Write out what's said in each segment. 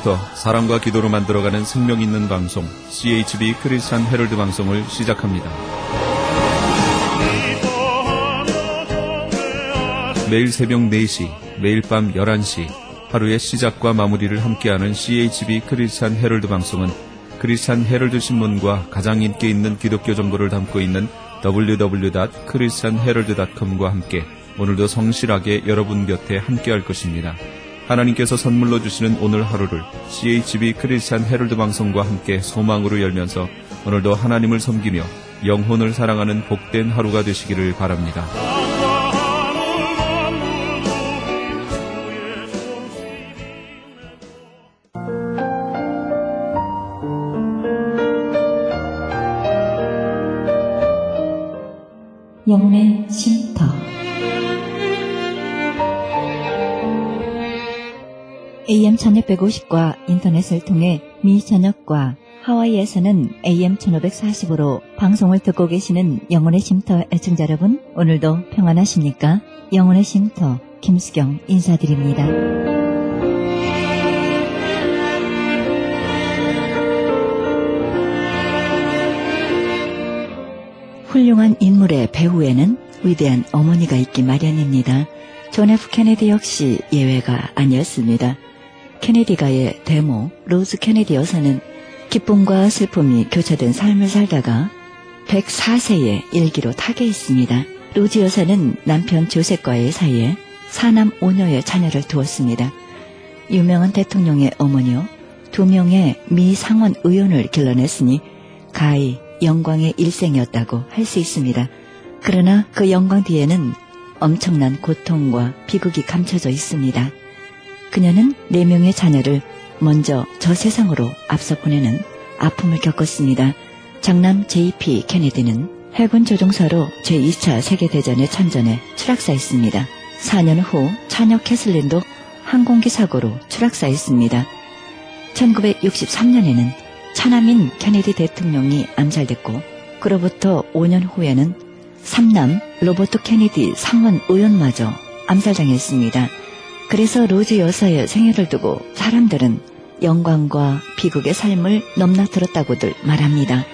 지금부터 사랑과 기도로 만들어가는 생명 있는 방송 CHB 크리스찬 헤럴드 방송을 시작합니다. 매일 새벽 4시, 매일 밤 11시 하루의 시작과 마무리를 함께하는 CHB 크리스찬 헤럴드 방송은 크리스찬 헤럴드 신문과 가장 인기 있는 기독교 정보를 담고 있는 www.christianherald.com과 함께 오늘도 성실하게 여러분 곁에 함께할 것입니다. 하나님께서 선물로 주시는 오늘 하루를 CHB 크리스찬 헤럴드 방송과 함께 소망으로 열면서 오늘도 하나님을 섬기며 영혼을 사랑하는 복된 하루가 되시기를 바랍니다. 영혼의 쉼터. AM 1650과 인터넷을 통해 미 전역과 하와이에서는 AM 1540으로 방송을 듣고 계시는 영혼의 쉼터 애청자 여러분, 오늘도 평안하십니까? 영혼의 쉼터 김수경 인사드립니다. 훌륭한 인물의 배후에는 위대한 어머니가 있기 마련입니다. 존 F 케네디 역시 예외가 아니었습니다. 케네디가의 대모 로즈 케네디 여사는 기쁨과 슬픔이 교차된 삶을 살다가 104세의 일기로 타계했습니다. 로즈 여사는 남편 조셉과의 사이에 4남 5녀의 자녀를 두었습니다. 유명한 대통령의 어머니요, 2명의 미 상원 의원을 길러냈으니 가히 영광의 일생이었다고 할 수 있습니다. 그러나 그 영광 뒤에는 엄청난 고통과 비극이 감춰져 있습니다. 그녀는 4명의 자녀를 먼저 저 세상으로 앞서 보내는 아픔을 겪었습니다. 장남 JP 케네디는 해군 조종사로 제2차 세계대전의 참전에 추락사했습니다. 4년 후 처녀 캐슬린도 항공기 사고로 추락사했습니다. 1963년에는 차남인 케네디 대통령이 암살됐고, 그로부터 5년 후에는 3남 로버트 케네디 상원 의원마저 암살당했습니다. 그래서 로즈 여사의 생애를 두고 사람들은 영광과 비극의 삶을 넘나들었다고들 말합니다.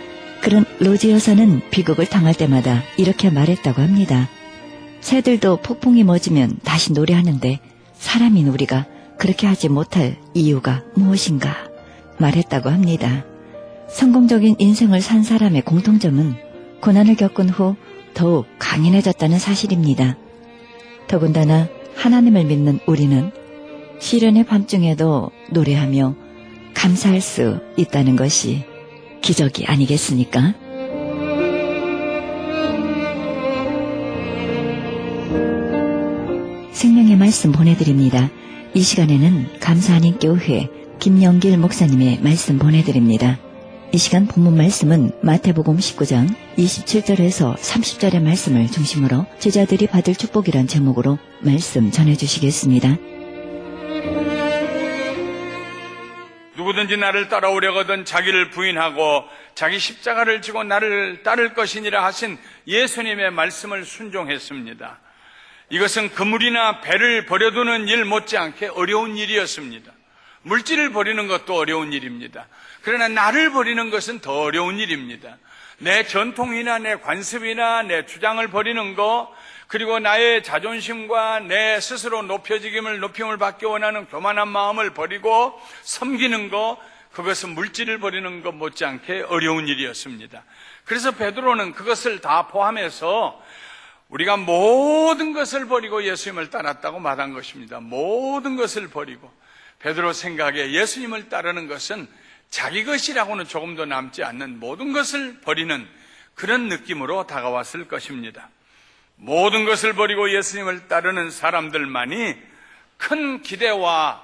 그런 로즈 여사는 비극을 당할 때마다 이렇게 말했다고 합니다. 새들도 폭풍이 멎으면 다시 노래하는데 사람인 우리가 그렇게 하지 못할 이유가 무엇인가 말했다고 합니다. 성공적인 인생을 산 사람의 공통점은 고난을 겪은 후 더욱 강인해졌다는 사실입니다. 더군다나 하나님을 믿는 우리는 시련의 밤중에도 노래하며 감사할 수 있다는 것이 기적이 아니겠습니까? 생명의 말씀 보내드립니다. 이 시간에는 감사하는 교회 김영길 목사님의 말씀 보내드립니다. 이 시간 본문 말씀은 마태복음 19장 27절에서 30절의 말씀을 중심으로 제자들이 받을 축복이란 제목으로 말씀 전해주시겠습니다. 누구든지 나를 따라오려거든 자기를 부인하고 자기 십자가를 지고 나를 따를 것이니라 하신 예수님의 말씀을 순종했습니다. 이것은 그물이나 배를 버려두는 일 못지않게 어려운 일이었습니다. 물질을 버리는 것도 어려운 일입니다. 그러나 나를 버리는 것은 더 어려운 일입니다. 내 전통이나 내 관습이나 내 주장을 버리는 것, 그리고 나의 자존심과 내 스스로 높임을 받기 원하는 교만한 마음을 버리고 섬기는 것, 그것은 물질을 버리는 것 못지않게 어려운 일이었습니다. 그래서 베드로는 그것을 다 포함해서 우리가 모든 것을 버리고 예수님을 따랐다고 말한 것입니다. 모든 것을 버리고. 베드로 생각에 예수님을 따르는 것은 자기 것이라고는 조금도 남지 않는 모든 것을 버리는 그런 느낌으로 다가왔을 것입니다. 모든 것을 버리고 예수님을 따르는 사람들만이 큰 기대와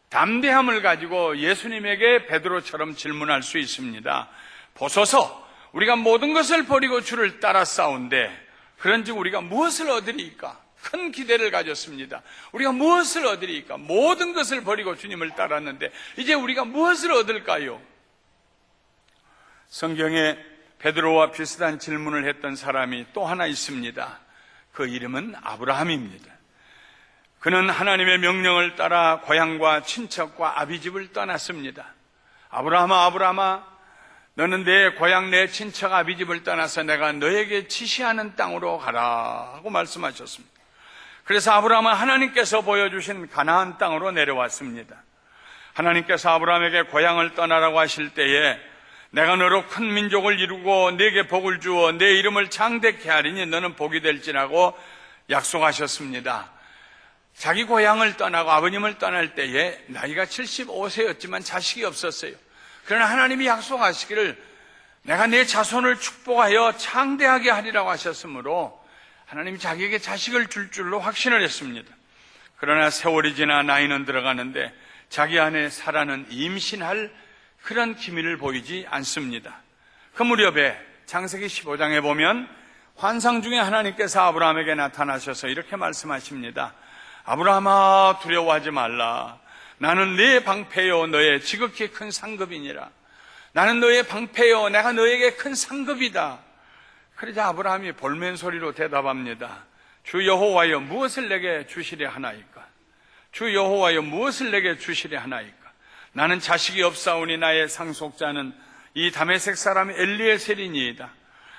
담대함을 가지고 예수님에게 베드로처럼 질문할 수 있습니다. 보소서, 우리가 모든 것을 버리고 주를 따라 싸운데 그런즉 우리가 무엇을 얻으리이까? 큰 기대를 가졌습니다. 우리가 무엇을 얻으리이까? 모든 것을 버리고 주님을 따랐는데 이제 우리가 무엇을 얻을까요? 성경에 베드로와 비슷한 질문을 했던 사람이 또 하나 있습니다. 그 이름은 아브라함입니다. 그는 하나님의 명령을 따라 고향과 친척과 아비집을 떠났습니다. 아브라함아, 아브라함아, 너는 내 고향, 내 친척, 아비집을 떠나서 내가 너에게 지시하는 땅으로 가라 하고 말씀하셨습니다. 그래서 아브라함은 하나님께서 보여주신 가나안 땅으로 내려왔습니다. 하나님께서 아브라함에게 고향을 떠나라고 하실 때에 내가 너로 큰 민족을 이루고 네게 복을 주어 내 이름을 창대케 하리니 너는 복이 될지라고 약속하셨습니다. 자기 고향을 떠나고 아버님을 떠날 때에 나이가 75세였지만 자식이 없었어요. 그러나 하나님이 약속하시기를 내가 내 자손을 축복하여 창대하게 하리라고 하셨으므로 하나님이 자기에게 자식을 줄 줄로 확신을 했습니다. 그러나 세월이 지나 나이는 들어가는데 자기 안에 사라는 임신할 그런 기미를 보이지 않습니다. 그 무렵에 창세기 15장에 보면 환상 중에 하나님께서 아브라함에게 나타나셔서 이렇게 말씀하십니다. 아브라함아, 두려워하지 말라. 나는 네 방패요 너의 지극히 큰 상급이니라. 나는 너의 방패요 내가 너에게 큰 상급이다. 그러자 아브라함이 볼멘 소리로 대답합니다. 주 여호와여 무엇을 내게 주시려 하나이까? 주 여호와여 무엇을 내게 주시려 하나이까? 나는 자식이 없사오니 나의 상속자는 이 다메섹 사람 엘리에셀이니이다.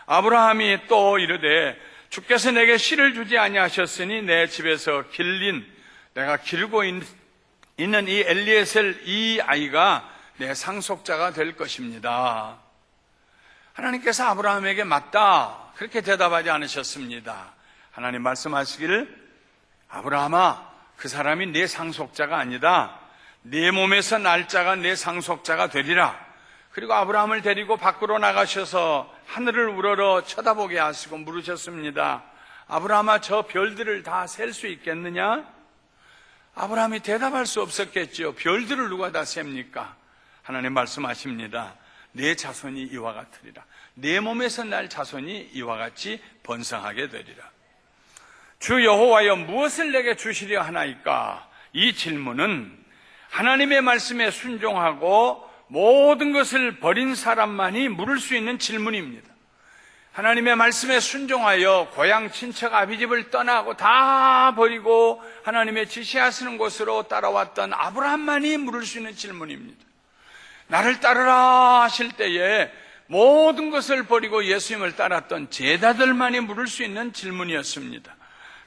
아브라함이 또 이르되 주께서 내게 씨를 주지 아니하셨으니 내 집에서 내가 기르고 있는 이 엘리에셀 이 아이가 내 상속자가 될 것입니다. 하나님께서 아브라함에게 맞다 그렇게 대답하지 않으셨습니다. 하나님 말씀하시기를 아브라함아, 그 사람이 내 상속자가 아니다. 네 몸에서 날 자가 내 상속자가 되리라. 그리고 아브라함을 데리고 밖으로 나가셔서 하늘을 우러러 쳐다보게 하시고 물으셨습니다. 아브라함아, 저 별들을 다 셀 수 있겠느냐? 아브라함이 대답할 수 없었겠지요. 별들을 누가 다 셉니까? 하나님 말씀하십니다. 내 자손이 이와 같으리라. 내 몸에서 날 자손이 이와 같이 번성하게 되리라. 주 여호와여 무엇을 내게 주시려 하나이까? 이 질문은 하나님의 말씀에 순종하고 모든 것을 버린 사람만이 물을 수 있는 질문입니다. 하나님의 말씀에 순종하여 고향 친척 아비집을 떠나고 다 버리고 하나님의 지시하시는 곳으로 따라왔던 아브라함만이 물을 수 있는 질문입니다. 나를 따르라 하실 때에 모든 것을 버리고 예수님을 따랐던 제자들만이 물을 수 있는 질문이었습니다.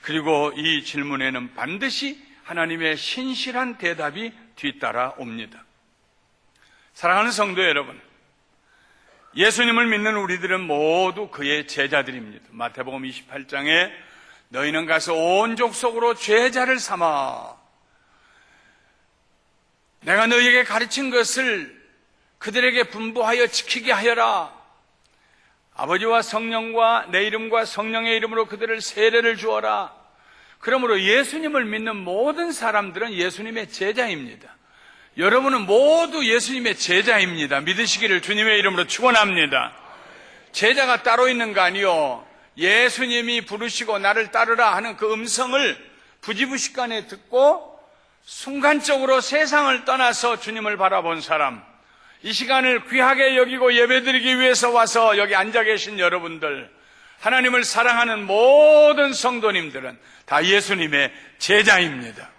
그리고 이 질문에는 반드시 하나님의 신실한 대답이 뒤따라 옵니다. 사랑하는 성도 여러분, 예수님을 믿는 우리들은 모두 그의 제자들입니다. 마태복음 28장에 너희는 가서 온 족속으로 제자를 삼아 내가 너희에게 가르친 것을 그들에게 분부하여 지키게 하여라. 아버지와 성령과 내 이름과 성령의 이름으로 그들을 세례를 주어라. 그러므로 예수님을 믿는 모든 사람들은 예수님의 제자입니다. 여러분은 모두 예수님의 제자입니다. 믿으시기를 주님의 이름으로 축원합니다. 제자가 따로 있는 거 아니요. 예수님이 부르시고 나를 따르라 하는 그 음성을 부지부식간에 듣고 순간적으로 세상을 떠나서 주님을 바라본 사람, 이 시간을 귀하게 여기고 예배드리기 위해서 와서 여기 앉아 계신 여러분들, 하나님을 사랑하는 모든 성도님들은 다 예수님의 제자입니다.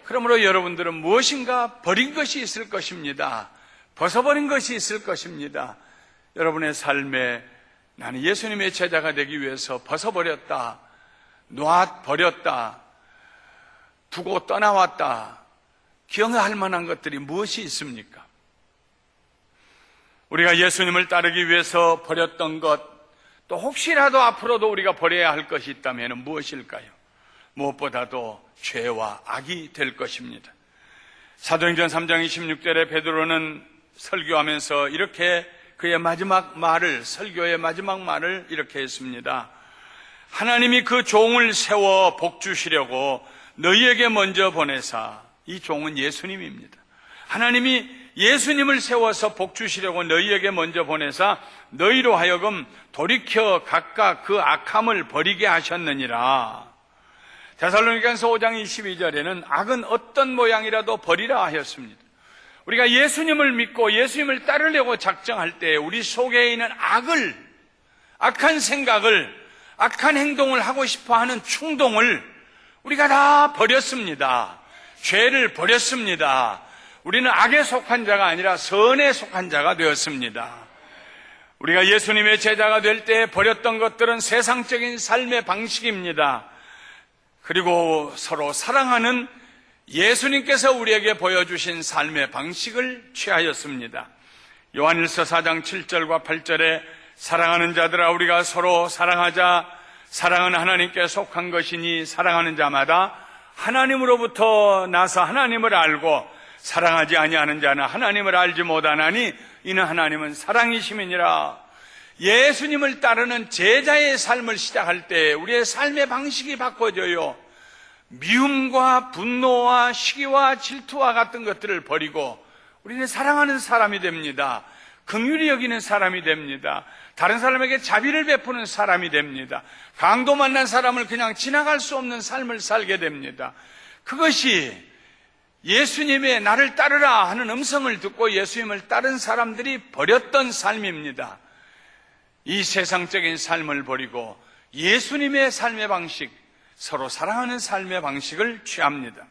그러므로 여러분들은 무엇인가 버린 것이 있을 것입니다. 벗어버린 것이 있을 것입니다. 여러분의 삶에 나는 예수님의 제자가 되기 위해서 벗어버렸다, 놔버렸다, 두고 떠나왔다, 기억할 만한 것들이 무엇이 있습니까? 우리가 예수님을 따르기 위해서 버렸던 것, 또 혹시라도 앞으로도 우리가 버려야 할 것이 있다면 무엇일까요? 무엇보다도 죄와 악이 될 것입니다. 사도행전 3장 26절에 베드로는 설교하면서 이렇게 그의 마지막 말을, 설교의 마지막 말을 이렇게 했습니다. 하나님이 그 종을 세워 복 주시려고 너희에게 먼저 보내사, 이 종은 예수님입니다. 하나님이 예수님을 세워서 복 주시려고 너희에게 먼저 보내사 너희로 하여금 돌이켜 각각 그 악함을 버리게 하셨느니라. 데살로니가서 5장 22절에는 악은 어떤 모양이라도 버리라 하였습니다. 우리가 예수님을 믿고 예수님을 따르려고 작정할 때 우리 속에 있는 악한 생각을, 악한 행동을 하고 싶어하는 충동을 우리가 다 버렸습니다. 죄를 버렸습니다. 우리는 악에 속한 자가 아니라 선에 속한 자가 되었습니다. 우리가 예수님의 제자가 될 때 버렸던 것들은 세상적인 삶의 방식입니다. 그리고 서로 사랑하는 예수님께서 우리에게 보여주신 삶의 방식을 취하였습니다. 요한일서 4장 7절과 8절에 사랑하는 자들아 우리가 서로 사랑하자. 사랑은 하나님께 속한 것이니 사랑하는 자마다 하나님으로부터 나서 하나님을 알고 사랑하지 아니하는 자는 하나님을 알지 못하나니 이는 하나님은 사랑이심이니라. 예수님을 따르는 제자의 삶을 시작할 때 우리의 삶의 방식이 바꿔져요. 미움과 분노와 시기와 질투와 같은 것들을 버리고 우리는 사랑하는 사람이 됩니다. 긍휼히 여기는 사람이 됩니다. 다른 사람에게 자비를 베푸는 사람이 됩니다. 강도 만난 사람을 그냥 지나갈 수 없는 삶을 살게 됩니다. 그것이 예수님의 나를 따르라 하는 음성을 듣고 예수님을 따른 사람들이 버렸던 삶입니다. 이 세상적인 삶을 버리고 예수님의 삶의 방식, 서로 사랑하는 삶의 방식을 취합니다.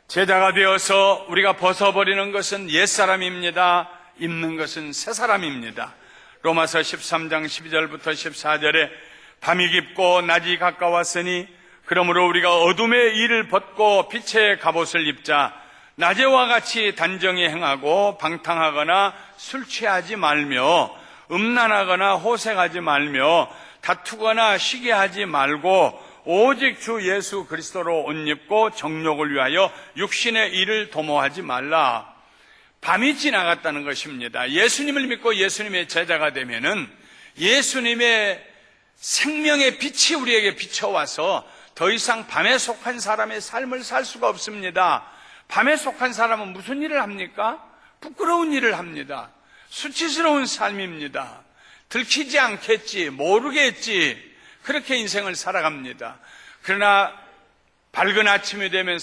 제자가 되어서 우리가 벗어버리는 것은 옛사람입니다. 입는 것은 새사람입니다. 로마서 13장 12절부터 14절에 밤이 깊고 낮이 가까웠으니 그러므로 우리가 어둠의 일을 벗고 빛의 갑옷을 입자. 낮에와 같이 단정히 행하고 방탕하거나 술 취하지 말며 음란하거나 호색하지 말며 다투거나 시기하지 말고 오직 주 예수 그리스도로 옷 입고 정욕을 위하여 육신의 일을 도모하지 말라. 밤이 지나갔다는 것입니다. 예수님을 믿고 예수님의 제자가 되면은 예수님의 생명의 빛이 우리에게 비춰와서 더 이상 밤에 속한 사람의 삶을 살 수가 없습니다. 밤에 속한 사람은 무슨 일을 합니까? 부끄러운 일을 합니다. 수치스러운 삶입니다. 들키지 않겠지, 모르겠지, 그렇게 인생을 살아갑니다. 그러나 밝은 아침이 되면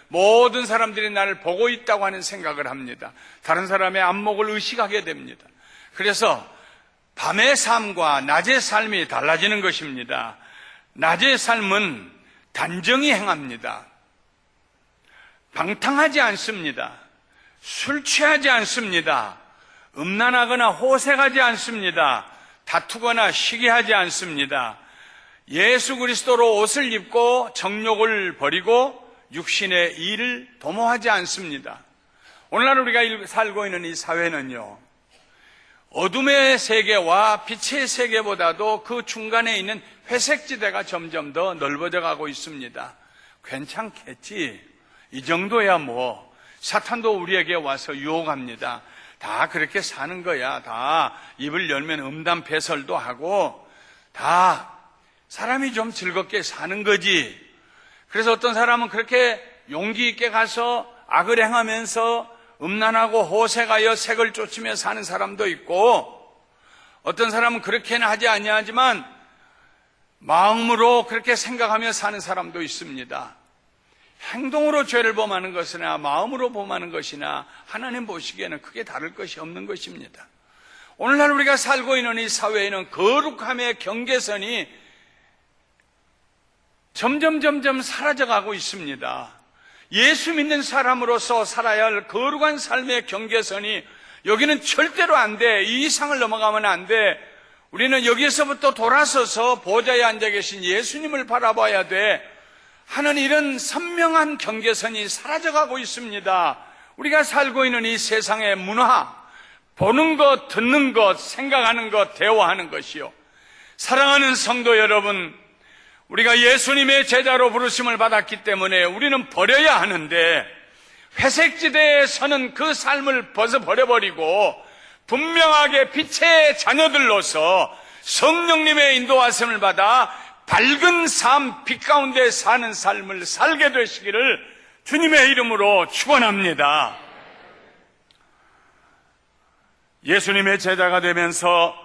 모든 사람들이 나를 보고 있다고 하는 생각을 합니다. 다른 사람의 안목을 의식하게 됩니다. 그래서 밤의 삶과 낮의 삶이 달라지는 것입니다. 낮의 삶은 단정히 행합니다. 방탕하지 않습니다. 술 취하지 않습니다. 음란하거나 호색하지 않습니다. 다투거나 시기하지 않습니다. 예수 그리스도로 옷을 입고 정욕을 버리고 육신의 일을 도모하지 않습니다. 오늘날 우리가 살고 있는 이 사회는요, 어둠의 세계와 빛의 세계보다도 그 중간에 있는 회색지대가 점점 더 넓어져 가고 있습니다. 괜찮겠지, 이 정도야 뭐 사탄도 우리에게 와서 유혹합니다. 다 그렇게 사는 거야. 다 입을 열면 음담패설도 하고 다 사람이 좀 즐겁게 사는 거지. 그래서 어떤 사람은 그렇게 용기 있게 가서 악을 행하면서 음란하고 호색하여 색을 쫓으며 사는 사람도 있고, 어떤 사람은 그렇게는 하지 아니하지만 마음으로 그렇게 생각하며 사는 사람도 있습니다. 행동으로 죄를 범하는 것이나 마음으로 범하는 것이나 하나님 보시기에는 크게 다를 것이 없는 것입니다. 오늘날 우리가 살고 있는 이 사회에는 거룩함의 경계선이 점점 사라져가고 있습니다. 예수 믿는 사람으로서 살아야 할 거룩한 삶의 경계선이 여기는 절대로 안 돼. 이 이상을 넘어가면 안 돼. 우리는 여기에서부터 돌아서서 보좌에 앉아 계신 예수님을 바라봐야 돼 하는 이런 선명한 경계선이 사라져가고 있습니다. 우리가 살고 있는 이 세상의 문화, 보는 것, 듣는 것, 생각하는 것, 대화하는 것이요. 사랑하는 성도 여러분, 우리가 예수님의 제자로 부르심을 받았기 때문에 우리는 버려야 하는데, 회색지대에 서는 그 삶을 벗어버려버리고 분명하게 빛의 자녀들로서 성령님의 인도하심을 받아 밝은 삶, 빛 가운데 사는 삶을 살게 되시기를 주님의 이름으로 축원합니다. 예수님의 제자가 되면서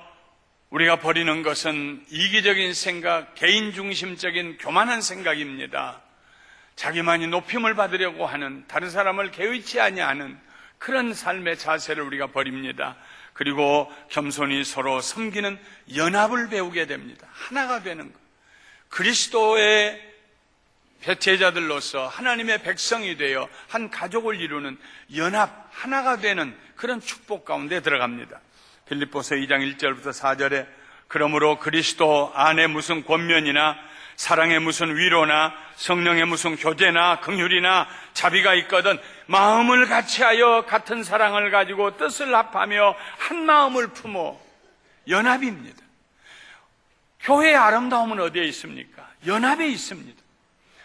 우리가 버리는 것은 이기적인 생각, 개인중심적인 교만한 생각입니다. 자기만이 높임을 받으려고 하는, 다른 사람을 개의치 아니하는 그런 삶의 자세를 우리가 버립니다. 그리고 겸손히 서로 섬기는 연합을 배우게 됩니다. 하나가 되는 것. 그리스도의 제자들로서 하나님의 백성이 되어 한 가족을 이루는 연합, 하나가 되는 그런 축복 가운데 들어갑니다. 빌립보서 2장 1절부터 4절에 그러므로 그리스도 안에 무슨 권면이나 사랑의 무슨 위로나 성령의 무슨 교제나 긍휼이나 자비가 있거든 마음을 같이하여 같은 사랑을 가지고 뜻을 합하며 한 마음을 품어 연합입니다. 교회의 아름다움은 어디에 있습니까? 연합에 있습니다.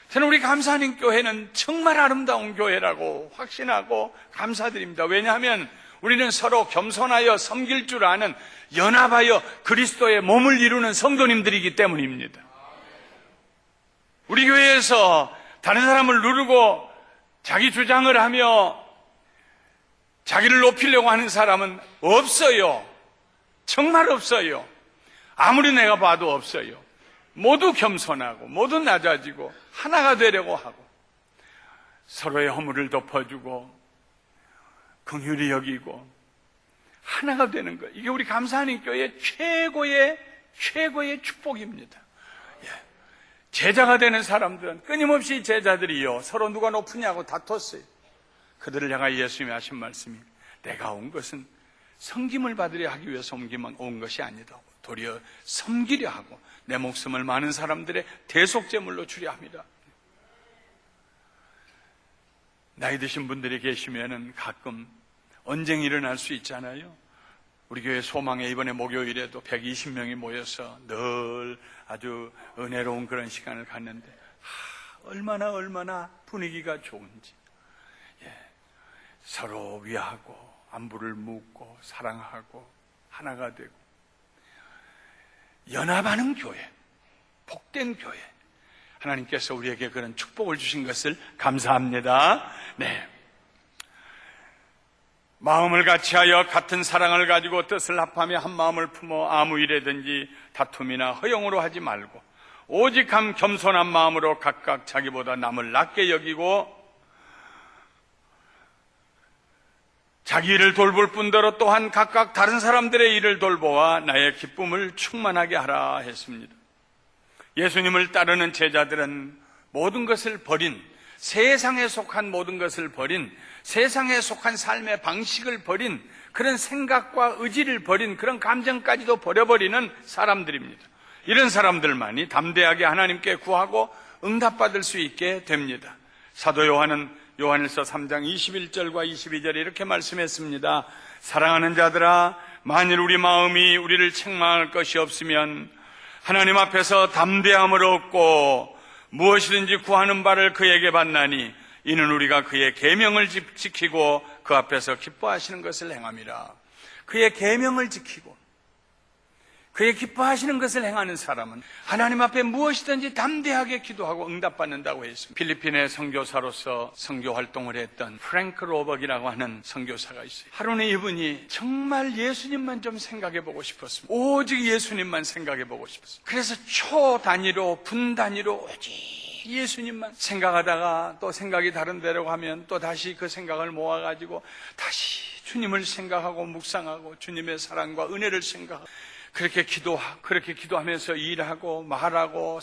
저는 우리 감사하는 교회는 정말 아름다운 교회라고 확신하고 감사드립니다. 왜냐하면 우리는 서로 겸손하여 섬길 줄 아는 연합하여 그리스도의 몸을 이루는 성도님들이기 때문입니다. 우리 교회에서 다른 사람을 누르고 자기 주장을 하며 자기를 높이려고 하는 사람은 없어요. 정말 없어요. 아무리 내가 봐도 없어요. 모두 겸손하고 모두 낮아지고 하나가 되려고 하고 서로의 허물을 덮어주고 긍휼히 여기고 하나가 되는 것, 이게 우리 감사하는 교회의 최고의 축복입니다. 제자가 되는 사람들은 끊임없이 제자들이요 서로 누가 높으냐고 다퉜어요. 그들을 향하여 예수님이 하신 말씀이 내가 온 것은 섬김을 받으려 하기 위해서 온 것이 아니다. 도리어 섬기려 하고 내 목숨을 많은 사람들의 대속제물로 주려 합니다. 나이 드신 분들이 계시면은 가끔 언쟁이 일어날 수 있잖아요. 우리 교회 소망에 이번에 목요일에도 120명이 모여서 늘 아주 은혜로운 그런 시간을 갖는데 얼마나 분위기가 좋은지. 서로 위하고 안부를 묻고 사랑하고 하나가 되고 연합하는 교회, 복된 교회, 하나님께서 우리에게 그런 축복을 주신 것을 감사합니다. 네. 마음을 같이하여 같은 사랑을 가지고 뜻을 합하며 한 마음을 품어 아무 일에든지 다툼이나 허용으로 하지 말고 오직 겸손한 마음으로 각각 자기보다 남을 낮게 여기고 자기 일을 돌볼 뿐더러 또한 각각 다른 사람들의 일을 돌보아 나의 기쁨을 충만하게 하라 했습니다. 예수님을 따르는 제자들은 모든 것을 버린, 세상에 속한 모든 것을 버린, 세상에 속한 삶의 방식을 버린, 그런 생각과 의지를 버린, 그런 감정까지도 버려버리는 사람들입니다. 이런 사람들만이 담대하게 하나님께 구하고 응답받을 수 있게 됩니다. 사도 요한은 요한일서 3장 21절과 22절에 이렇게 말씀했습니다. 사랑하는 자들아, 만일 우리 마음이 우리를 책망할 것이 없으면 하나님 앞에서 담대함을 얻고 무엇이든지 구하는 바를 그에게 받나니 이는 우리가 그의 계명을 지키고 그 앞에서 기뻐하시는 것을 행함이라. 그의 계명을 지키고 그의 기뻐하시는 것을 행하는 사람은 하나님 앞에 무엇이든지 담대하게 기도하고 응답받는다고 했습니다. 필리핀의 선교사로서 선교 활동을 했던 프랭크 로벅이라고 하는 선교사가 있어요. 하루는 이분이 정말 예수님만 좀 생각해보고 싶었습니다. 오직 예수님만 생각해보고 싶었어요. 그래서 초 단위로 분 단위로 오직 예수님만 생각하다가 또 생각이 다른 데로 가면 또 다시 그 생각을 모아가지고 다시 주님을 생각하고 묵상하고 주님의 사랑과 은혜를 생각하고 그렇게 기도하면서 일하고 말하고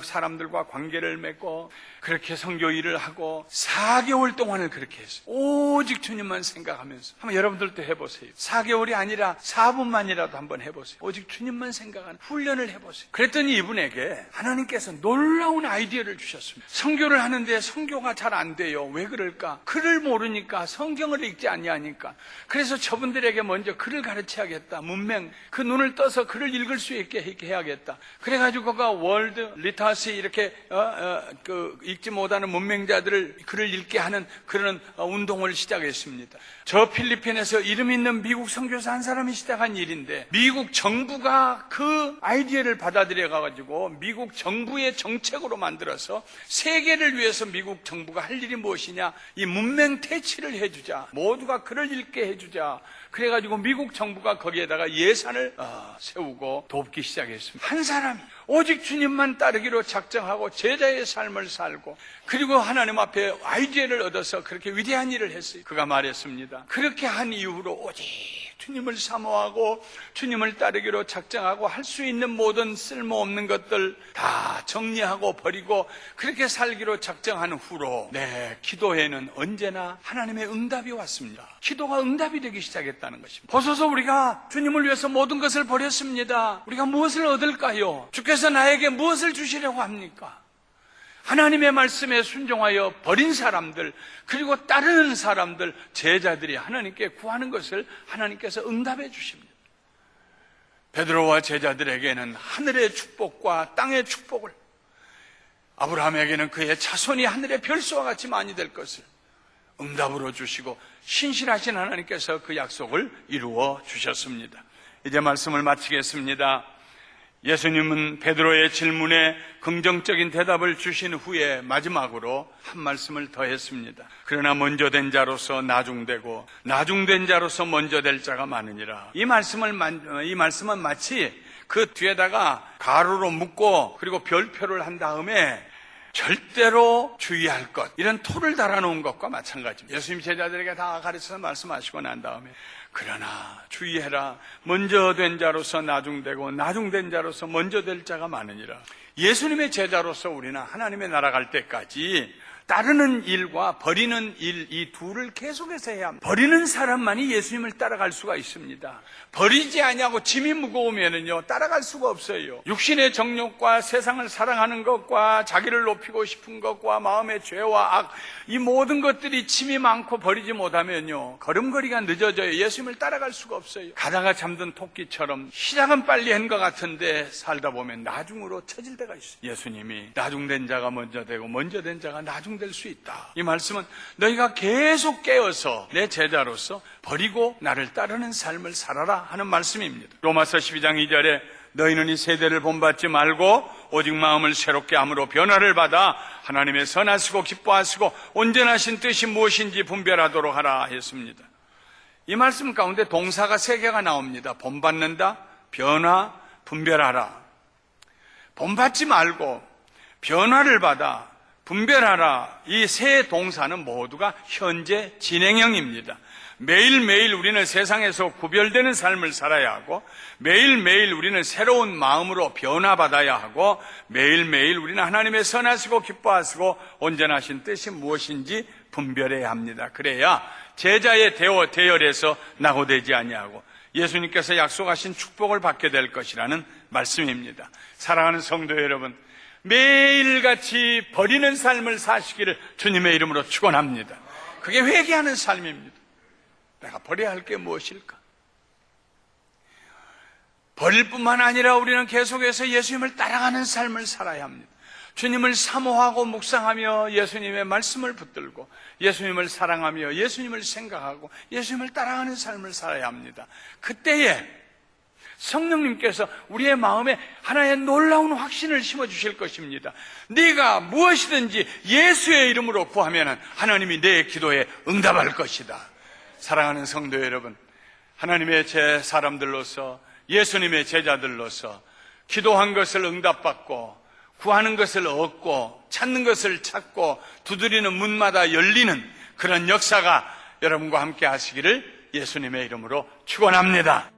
사람들과 관계를 맺고 그렇게 선교 일을 하고 4개월 동안을 그렇게 했어요. 오직 주님만 생각하면서. 한번 여러분들도 해보세요. 4개월이 아니라 4분만이라도 한번 해보세요. 오직 주님만 생각하는 훈련을 해보세요. 그랬더니 이분에게 하나님께서 놀라운 아이디어를 주셨습니다. 선교를 하는데 선교가 잘 안 돼요. 왜 그럴까? 글을 모르니까 성경을 읽지 않냐니까. 그래서 저분들에게 먼저 글을 가르쳐야겠다. 문맹, 그 눈을 떠서 글을 읽을 수 있게 해야겠다. 그래가지고 그가 월드 리터시 이렇게 읽지 못하는 문맹자들을 글을 읽게 하는 그런 운동을 시작했습니다. 저 필리핀에서 이름 있는 미국 선교사 한 사람이 시작한 일인데 미국 정부가 그 아이디어를 받아들여 가지고 미국 정부의 정책으로 만들어서 세계를 위해서 미국 정부가 할 일이 무엇이냐, 이 문맹 퇴치를 해주자, 모두가 글을 읽게 해주자. 그래가지고 미국 정부가 거기에다가 예산을 세우고 돕기 시작했습니다. 한 사람이 오직 주님만 따르기로 작정하고 제자의 삶을 살고 그리고 하나님 앞에 아이디어를 얻어서 그렇게 위대한 일을 했어요. 그가 말했습니다. 그렇게 한 이후로 오직 주님을 사모하고 주님을 따르기로 작정하고 할 수 있는 모든 쓸모없는 것들 다 정리하고 버리고 그렇게 살기로 작정한 후로 내 기도에는 언제나 하나님의 응답이 왔습니다. 기도가 응답이 되기 시작했다는 것입니다. 보소서 우리가 주님을 위해서 모든 것을 버렸습니다. 우리가 무엇을 얻을까요? 주께서 나에게 무엇을 주시려고 합니까? 하나님의 말씀에 순종하여 버린 사람들, 그리고 따르는 사람들, 제자들이 하나님께 구하는 것을 하나님께서 응답해 주십니다. 베드로와 제자들에게는 하늘의 축복과 땅의 축복을, 아브라함에게는 그의 자손이 하늘의 별수와 같이 많이 될 것을 응답으로 주시고 신실하신 하나님께서 그 약속을 이루어 주셨습니다. 이제 말씀을 마치겠습니다. 예수님은 베드로의 질문에 긍정적인 대답을 주신 후에 마지막으로 한 말씀을 더했습니다. 그러나 먼저 된 자로서 나중되고 나중된 자로서 먼저 될 자가 많으니라. 이 말씀은 마치 그 뒤에다가 가로로 묶고 그리고 별표를 한 다음에 절대로 주의할 것, 이런 토를 달아놓은 것과 마찬가지입니다. 예수님 제자들에게 다 가르쳐서 말씀하시고 난 다음에 그러나 주의해라. 먼저 된 자로서 나중되고 나중된 자로서 먼저 될 자가 많으니라. 예수님의 제자로서 우리는 하나님의 나라 갈 때까지 따르는 일과 버리는 일, 이 둘을 계속해서 해야 합니다. 버리는 사람만이 예수님을 따라갈 수가 있습니다. 버리지 아니하고 짐이 무거우면은요 따라갈 수가 없어요. 육신의 정욕과 세상을 사랑하는 것과 자기를 높이고 싶은 것과 마음의 죄와 악, 이 모든 것들이 짐이 많고 버리지 못하면요 걸음걸이가 늦어져요. 예수님을 따라갈 수가 없어요. 가다가 잠든 토끼처럼 시작은 빨리 한 것 같은데 살다 보면 나중으로 처질 때가 있어요. 예수님이 나중된 자가 먼저 되고 먼저 된 자가 나중 될 수 있다. 이 말씀은 너희가 계속 깨어서 내 제자로서 버리고 나를 따르는 삶을 살아라 하는 말씀입니다. 로마서 12장 2절에 너희는 이 세대를 본받지 말고 오직 마음을 새롭게 함으로 변화를 받아 하나님의 선하시고 기뻐하시고 온전하신 뜻이 무엇인지 분별하도록 하라 했습니다. 이 말씀 가운데 동사가 3개가 나옵니다. 본받는다, 변화, 분별하라. 본받지 말고 변화를 받아 분별하라. 이 세 동사는 모두가 현재 진행형입니다. 매일매일 우리는 세상에서 구별되는 삶을 살아야 하고 매일매일 우리는 새로운 마음으로 변화받아야 하고 매일매일 우리는 하나님의 선하시고 기뻐하시고 온전하신 뜻이 무엇인지 분별해야 합니다. 그래야 제자의 대열에서 낙오되지 아니하고 예수님께서 약속하신 축복을 받게 될 것이라는 말씀입니다. 사랑하는 성도 여러분, 매일같이 버리는 삶을 사시기를 주님의 이름으로 축원합니다. 그게 회개하는 삶입니다. 내가 버려야 할 게 무엇일까? 버릴 뿐만 아니라 우리는 계속해서 예수님을 따라가는 삶을 살아야 합니다. 주님을 사모하고 묵상하며 예수님의 말씀을 붙들고 예수님을 사랑하며 예수님을 생각하고 예수님을 따라가는 삶을 살아야 합니다. 그때에 성령님께서 우리의 마음에 하나의 놀라운 확신을 심어주실 것입니다. 네가 무엇이든지 예수의 이름으로 구하면 하나님이 내 기도에 응답할 것이다. 사랑하는 성도 여러분, 하나님의 제 사람들로서 예수님의 제자들로서 기도한 것을 응답받고 구하는 것을 얻고 찾는 것을 찾고 두드리는 문마다 열리는 그런 역사가 여러분과 함께 하시기를 예수님의 이름으로 축원합니다.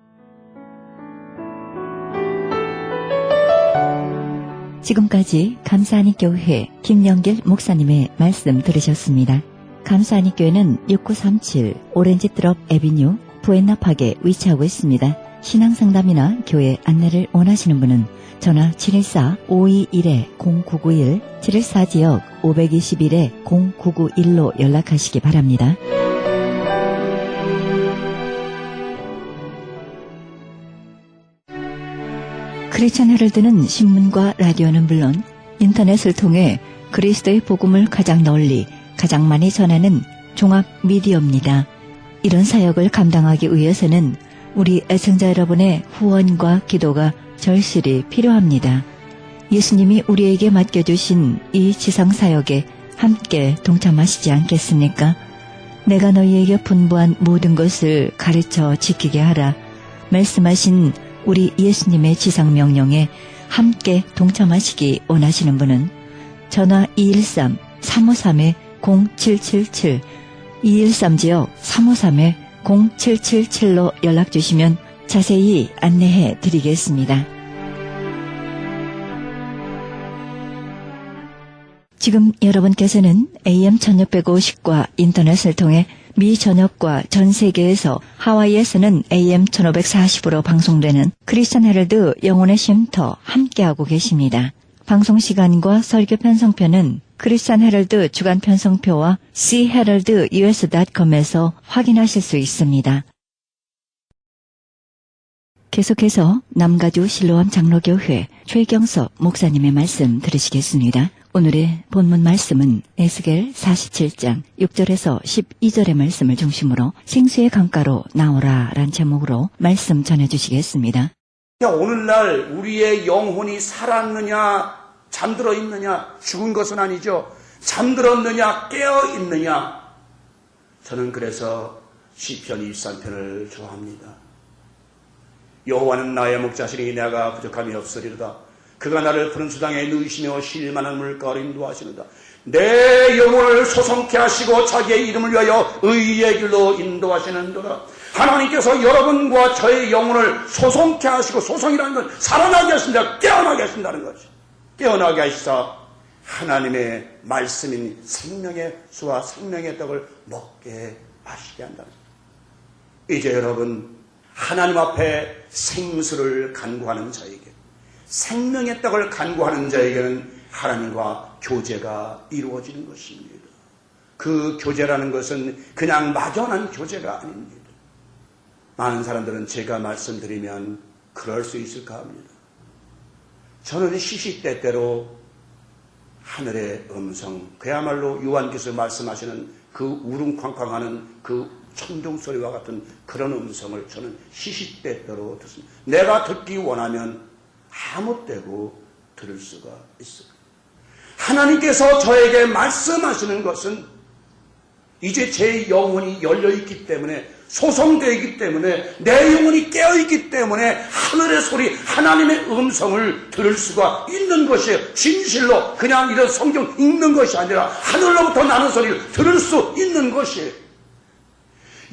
지금까지 감사하니 교회 김영길 목사님의 말씀 들으셨습니다. 감사하니 교회는 6937 오렌지드롭 애비뉴 부엔나팍에 위치하고 있습니다. 신앙상담이나 교회 안내를 원하시는 분은 전화 714-521-0991, 714지역 521-0991로 연락하시기 바랍니다. 크리스천 헤럴드는 신문과 라디오는 물론 인터넷을 통해 그리스도의 복음을 가장 널리 가장 많이 전하는 종합 미디어입니다. 이런 사역을 감당하기 위해서는 우리 애청자 여러분의 후원과 기도가 절실히 필요합니다. 예수님이 우리에게 맡겨주신 이 지상사역에 함께 동참하시지 않겠습니까? 내가 너희에게 분부한 모든 것을 가르쳐 지키게 하라 말씀하신 우리 예수님의 지상명령에 함께 동참하시기 원하시는 분은 전화 213-353-0777, 213지역 0777로 연락 주시면 자세히 안내해 드리겠습니다. 지금 여러분께서는 AM 1650과 인터넷을 통해 미 전역과 전 세계에서 하와이에서는 AM 1540으로 방송되는 크리스천 헤럴드 영혼의 쉼터 함께하고 계십니다. 방송 시간과 설교 편성표는 크리스천 헤럴드 주간 편성표와 cheheraldus.com에서 확인하실 수 있습니다. 계속해서 남가주 실로암 장로교회 최경석 목사님의 말씀 들으시겠습니다. 오늘의 본문 말씀은 에스겔 47장 6절에서 12절의 말씀을 중심으로 생수의 강가로 나오라 란 제목으로 말씀 전해주시겠습니다. 오늘날 우리의 영혼이 살았느냐 잠들어 있느냐 죽은 것은 아니죠. 잠들었느냐 깨어 있느냐. 저는 그래서 시편 23편을 좋아합니다. 여호와는 나의 목자시니 내가 부족함이 없으리로다. 그가 나를 푸른 수당에 누이시며 쉴 만한 물가로 인도하시는다. 내 영혼을 소성케 하시고 자기의 이름을 위하여 의의 길로 인도하시는도다. 하나님께서 여러분과 저의 영혼을 소성케 하시고, 소성이라는 건 살아나게 하신다, 깨어나게 하신다는 거죠. 깨어나게 하시사 하나님의 말씀인 생명의 수와 생명의 떡을 먹게 마시게 한다는 거죠. 이제 여러분, 하나님 앞에 생수를 간구하는 자에게, 생명의 떡을 간구하는 자에게는 하나님과 교제가 이루어지는 것입니다. 그 교제라는 것은 그냥 막연한 교제가 아닙니다. 많은 사람들은 제가 말씀드리면 그럴 수 있을까 합니다. 저는 시시때때로 하늘의 음성, 그야말로 요한께서 말씀하시는 그 우릉쾅쾅하는 그 천둥소리와 같은 그런 음성을 저는 시시때때로 듣습니다. 내가 듣기 원하면 아무 때고 들을 수가 있어요. 하나님께서 저에게 말씀하시는 것은 이제 제 영혼이 열려있기 때문에, 소성되어 있기 때문에, 내 영혼이 깨어있기 때문에 하늘의 소리, 하나님의 음성을 들을 수가 있는 것이에요. 진실로 그냥 이런 성경 읽는 것이 아니라 하늘로부터 나는 소리를 들을 수 있는 것이에요.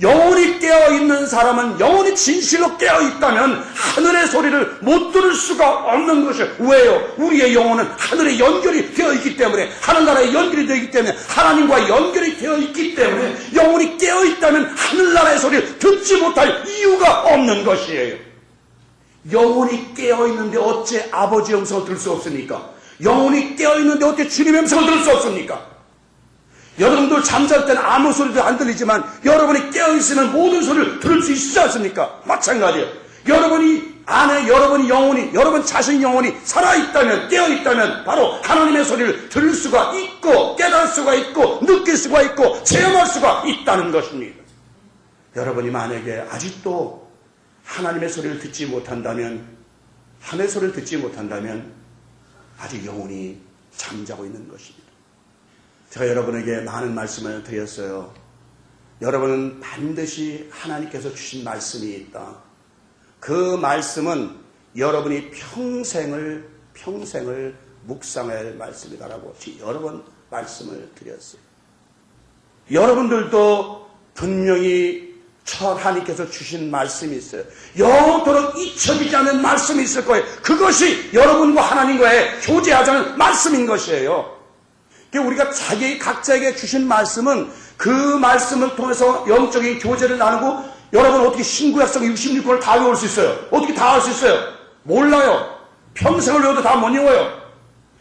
영혼이 깨어있는 사람은, 영혼이 진실로 깨어있다면 하늘의 소리를 못 들을 수가 없는 것이에요. 왜요? 우리의 영혼은 하늘에 연결이 되어 있기 때문에, 하늘나라에 연결이 되어 있기 때문에, 하나님과 연결이 되어 있기 때문에 영혼이 깨어있다면 하늘나라의 소리를 듣지 못할 이유가 없는 것이에요. 영혼이 깨어있는데 어째 아버지의 음성을 들을 수 없습니까? 영혼이 깨어있는데 어째 주님의 음성을 들을 수 없습니까? 여러분들 잠잘 때는 아무 소리도 안 들리지만 여러분이 깨어있으면 모든 소리를 들을 수 있지 않습니까? 마찬가지예요. 여러분이 안에, 여러분이 영혼이, 여러분 자신 영혼이 살아있다면, 깨어있다면 바로 하나님의 소리를 들을 수가 있고, 깨달을 수가 있고, 느낄 수가 있고, 체험할 수가 있다는 것입니다. 여러분이 만약에 아직도 하나님의 소리를 듣지 못한다면, 하늘의 소리를 듣지 못한다면 아직 영혼이 잠자고 있는 것입니다. 제가 여러분에게 많은 말씀을 드렸어요. 여러분은 반드시 하나님께서 주신 말씀이 있다. 그 말씀은 여러분이 평생을 묵상할 말씀이다라고 여러 번 말씀을 드렸어요. 여러분들도 분명히 하나님께서 주신 말씀이 있어요. 영원토록 잊혀지지 않는 말씀이 있을 거예요. 그것이 여러분과 하나님과의 교제하자는 말씀인 것이에요. 우리가 각자에게 주신 말씀은 그 말씀을 통해서 영적인 교제를 나누고, 여러분 어떻게 신구약성 66권을 다 외울 수 있어요? 어떻게 다 할 수 있어요? 몰라요. 평생을 외워도 다 못 외워요.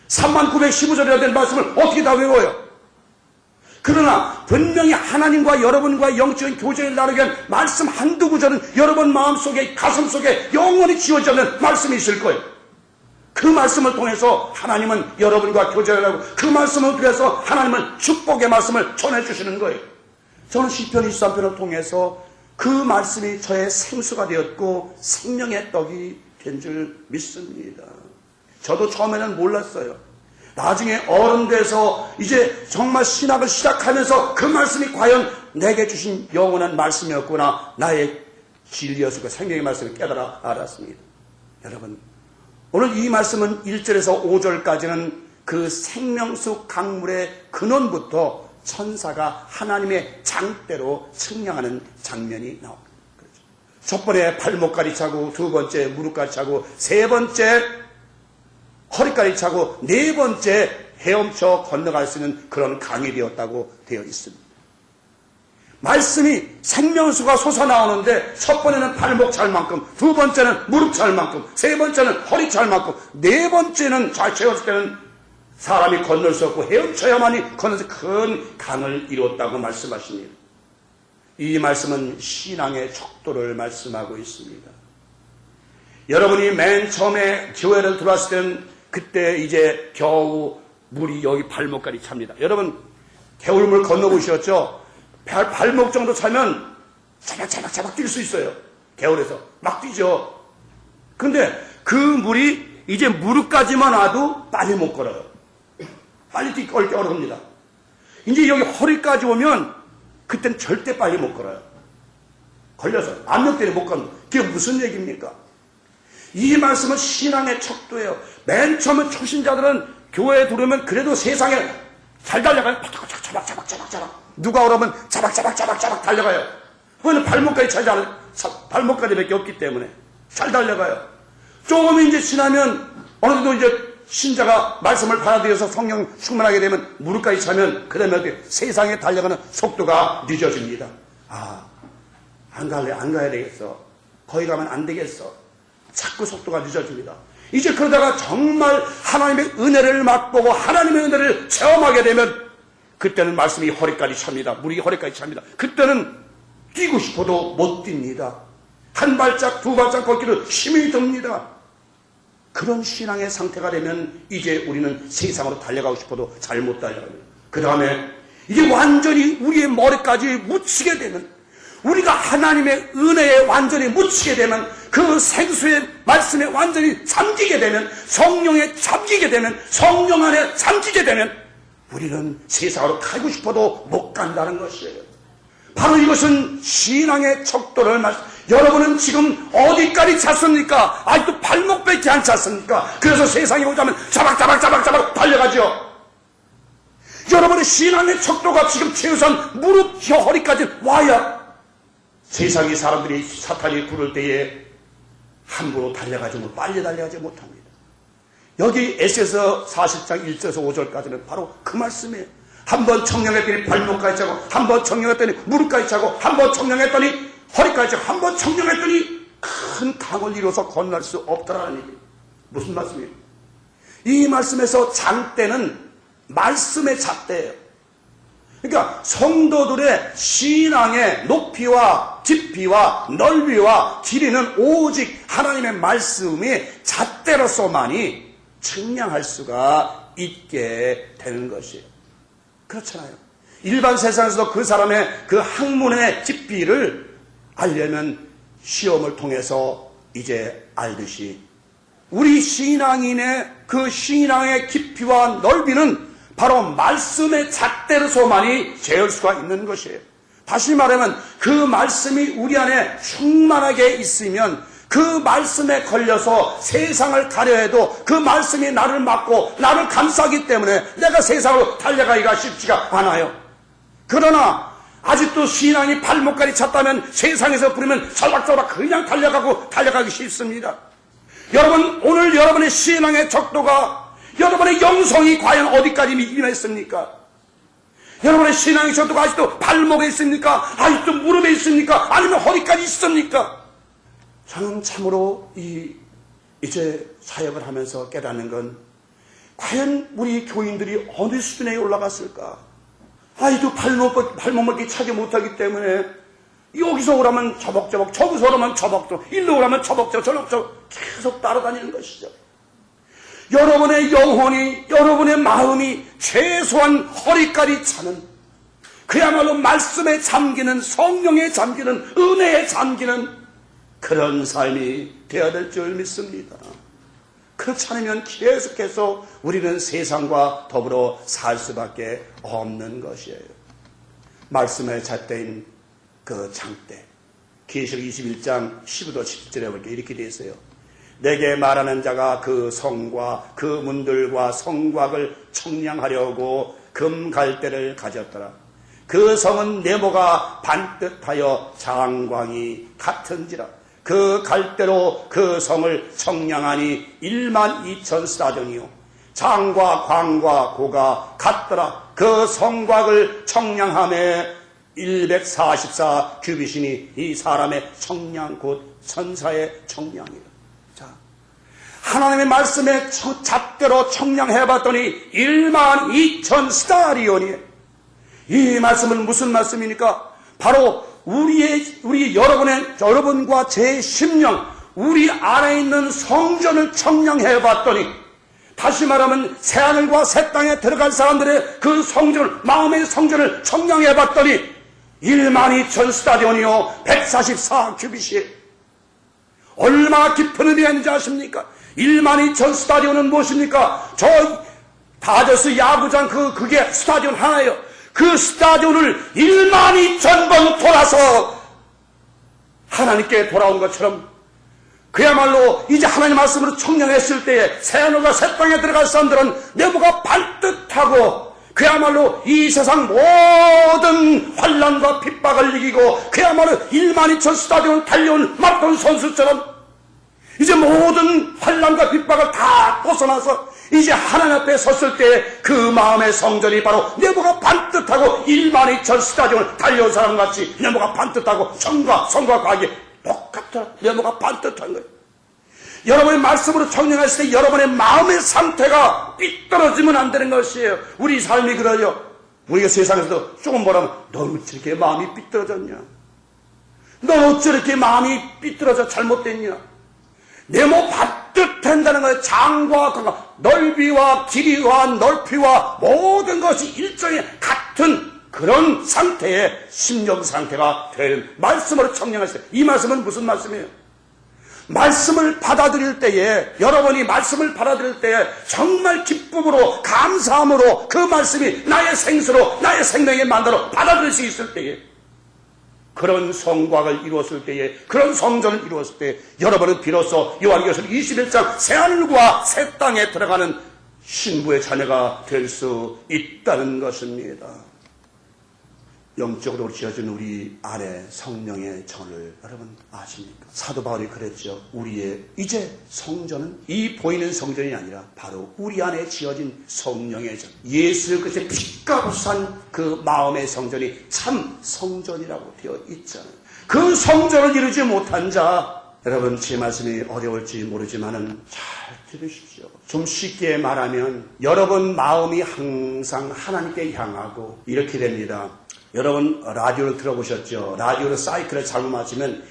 3915절이나 된 말씀을 어떻게 다 외워요? 그러나 분명히 하나님과 여러분과 영적인 교제를 나누기 위한 말씀 한두 구절은 여러분 마음속에, 가슴속에 영원히 지워져 있는 말씀이 있을 거예요. 그 말씀을 통해서 하나님은 여러분과 교제를 하고, 그 말씀을 통해서 하나님은 축복의 말씀을 전해주시는 거예요. 저는 시편 23편을 통해서 그 말씀이 저의 생수가 되었고 생명의 떡이 된 줄 믿습니다. 저도 처음에는 몰랐어요. 나중에 어른 돼서 이제 정말 신학을 시작하면서 그 말씀이 과연 내게 주신 영원한 말씀이었구나, 나의 진리였고 생명의 말씀을 깨달아 알았습니다. 여러분, 오늘 이 말씀은 1절에서 5절까지는 그 생명수 강물의 근원부터 천사가 하나님의 장대로 측량하는 장면이 나옵니다. 그렇죠. 첫 번째 발목까지 차고, 두 번째 무릎까지 차고, 세 번째 허리까지 차고, 네 번째 헤엄쳐 건너갈 수 있는 그런 강이 되었다고 되어 있습니다. 말씀이 생명수가 솟아나오는데 첫 번째는 발목 찰 만큼, 두 번째는 무릎 찰 만큼, 세 번째는 허리 찰 만큼, 네 번째는 잘 채웠을 때는 사람이 건널 수 없고 헤엄쳐야만이 건너서 큰 강을 이루었다고 말씀하십니다. 이 말씀은 신앙의 척도를 말씀하고 있습니다. 여러분이 맨 처음에 교회를 들어왔을 때는 그때 이제 겨우 물이 여기 발목까지 찹니다. 여러분 겨울물 건너보셨죠? 발목 정도 차면 자박자박 뛸 수 있어요. 겨울에서 막 뛰죠. 근데 그 물이 이제 무릎까지만 와도 빨리 못 걸어요. 빨리 뛰기 어렵습니다. 이제 여기 허리까지 오면 그땐 절대 빨리 못 걸어요. 걸려서 압력 때문에 못 걷는. 그게 무슨 얘기입니까? 이 말씀은 신앙의 척도예요. 맨 처음에 초신자들은 교회에 들어오면 그래도 세상에 잘 달려가요. 자박. 누가 오라면 자박 달려가요. 그거는 발목까지 차지 않아요. 발목까지밖에 없기 때문에 잘 달려가요. 조금 이제 지나면 어느 정도 이제 신자가 말씀을 받아들여서 성령 충만하게 되면 무릎까지 차면 그 다음에 세상에 달려가는 속도가 늦어집니다. 안 가야 되겠어. 거기 가면 안 되겠어. 자꾸 속도가 늦어집니다. 이제 그러다가 정말 하나님의 은혜를 맛보고 하나님의 은혜를 체험하게 되면 그때는 말씀이 허리까지 찹니다. 물이 허리까지 찹니다. 그때는 뛰고 싶어도 못 뜁니다. 한 발짝 두 발짝 걷기를 힘이 듭니다. 그런 신앙의 상태가 되면 이제 우리는 세상으로 달려가고 싶어도 잘 못 달려갑니다. 그 다음에 이제 완전히 우리의 머리까지 묻히게 되면, 우리가 하나님의 은혜에 완전히 묻히게 되면, 그 생수의 말씀에 완전히 잠기게 되면, 성령에 잠기게 되면, 성령 안에 잠기게 되면 우리는 세상으로 가고 싶어도 못 간다는 것이에요. 바로 이것은 신앙의 척도를 여러분은 지금 어디까지 찼습니까? 아직도 발목밖에 안 찼습니까? 그래서 세상에 오자면 자박 달려가죠. 여러분의 신앙의 척도가 지금 최소한 무릎, 허리까지 와야 세상의 사람들이 사탄이 부를 때에 함부로 달려가지 못, 빨리 달려가지 못합니다. 여기 에스에서 40장 1절에서 5절까지는 바로 그 말씀이에요. 한번 청령했더니 발목까지 차고, 한번 청령했더니 무릎까지 차고, 한번 청령했더니 허리까지 차고, 한번 청령했더니 큰 강을 이뤄서 건널 수 없다라는 얘기예요. 무슨 말씀이에요? 이 말씀에서 장대는 말씀의 잣대예요. 그러니까 성도들의 신앙의 높이와 깊이와 넓이와 길이는 오직 하나님의 말씀의 잣대로서만이 측량할 수가 있게 되는 것이에요. 그렇잖아요. 일반 세상에서도 그 사람의 그 학문의 깊이를 알려면 시험을 통해서 이제 알듯이 우리 신앙인의 그 신앙의 깊이와 넓이는 바로 말씀의 잣대로서만이 재을 수가 있는 것이에요. 다시 말하면 그 말씀이 우리 안에 충만하게 있으면 그 말씀에 걸려서 세상을 가려 해도 그 말씀이 나를 막고 나를 감싸기 때문에 내가 세상으로 달려가기가 쉽지가 않아요. 그러나 아직도 신앙이 발목까지 찼다면 세상에서 부르면 철락철락 그냥 달려가기 쉽습니다. 여러분, 오늘 여러분의 신앙의 척도가, 여러분의 영성이 과연 어디까지 임했습니까? 여러분의 신앙의 척도가 아직도 발목에 있습니까? 아직도 무릎에 있습니까? 아니면 허리까지 있습니까? 저는 참으로 이제 사역을 하면서 깨닫는 건, 과연 우리 교인들이 어느 수준에 올라갔을까? 아이도 발목밖에 차지 못하기 때문에 여기서 오라면 저벅저벅, 저기서 오라면 저벅저벅, 일로 오라면 저벅저벅, 저벅저벅 계속 따라다니는 것이죠. 여러분의 영혼이, 여러분의 마음이 최소한 허리까지 차는, 그야말로 말씀에 잠기는, 성령에 잠기는, 은혜에 잠기는 그런 삶이 되어야 될 줄 믿습니다. 그렇지 않으면 계속해서 우리는 세상과 더불어 살 수밖에 없는 것이에요. 말씀의 잣대인 그 장대, 계시록 21장 15도 17절에 보니까 이렇게 되어 있어요. 내게 말하는 자가 그 성과 그 문들과 성곽을 청량하려고 금갈대를 가졌더라. 그 성은 네모가 반듯하여 장광이 같은지라. 그 갈대로 그 성을 청량하니 12000 스타디온이요 장과 광과 고가 같더라. 그 성곽을 청량함에 144 규빗이니 이 사람의 청량 곧 천사의 청량이라. 자, 하나님의 말씀에 잣대로 청량해봤더니 12000 스타디온이에요. 이 말씀은 무슨 말씀입니까? 바로 우리 여러분과 제 심령, 우리 안에 있는 성전을 청량해봤더니, 다시 말하면 새하늘과 새 땅에 들어갈 사람들의 그 성전을, 마음의 성전을 청량해봤더니 12000 스타디온이요 144 규빗이 얼마나 깊은 의미가 있는지 아십니까? 12000 스타디온은 무엇입니까? 저 다저스 야구장 그게 스타디온 하나예요. 그 스타디온을 12000번 돌아서 하나님께 돌아온 것처럼 그야말로 이제 하나님 말씀으로 청량했을 때에 새하늘과 새 땅에 들어갈 사람들은 내모가 반듯하고 그야말로 이 세상 모든 환난과 핍박을 이기고 그야말로 12000 스타디온을 달려온 마라톤 선수처럼 이제 모든 환난과 핍박을 다 벗어나서 이제 하나님 앞에 섰을 때 그 마음의 성전이 바로 내모가 반듯하고 12000 스타디온을 달려온 사람같이 내모가 반듯하고 성과 과학이 똑같아. 내모가 반듯한 거예요. 여러분의 말씀으로 청량했을 때 여러분의 마음의 상태가 삐뚤어지면 안 되는 것이에요. 우리 삶이 그러죠. 우리가 세상에서도 조금 뭐라면 넌 어찌 이렇게 마음이 삐뚤어졌냐? 넌 어찌 이렇게 마음이 삐뚤어져 잘못됐냐? 네모 반듯한다는 거예요. 장과 강과 넓이와 길이와 넓이와 모든 것이 일종의 같은 그런 상태의 심령 상태가 되는 말씀으로 청량했어요. 이 말씀은 무슨 말씀이에요? 말씀을 받아들일 때에 여러분이 말씀을 받아들일 때에 정말 기쁨으로 감사함으로 그 말씀이 나의 생수로 나의 생명의 만다로 받아들일 수 있을 때에 그런 성곽을 이루었을 때에 그런 성전을 이루었을 때 여러분은 비로소 요한계시록 21장 새하늘과 새 땅에 들어가는 신부의 자녀가 될 수 있다는 것입니다. 영적으로 지어진 우리 안에 성령의 전을 여러분 아십니까? 사도 바울이 그랬죠. 우리의 이제 성전은 이 보이는 성전이 아니라 바로 우리 안에 지어진 성령의 전, 예수 그리스도의 피가 부산 그 마음의 성전이 참 성전이라고 되어 있잖아요. 그 성전을 이루지 못한 자, 여러분 제 말씀이 어려울지 모르지만은 잘 들으십시오. 좀 쉽게 말하면 여러분 마음이 항상 하나님께 향하고 이렇게 됩니다. 여러분 라디오를 들어보셨죠? 라디오로 사이클을 잘못 맞추면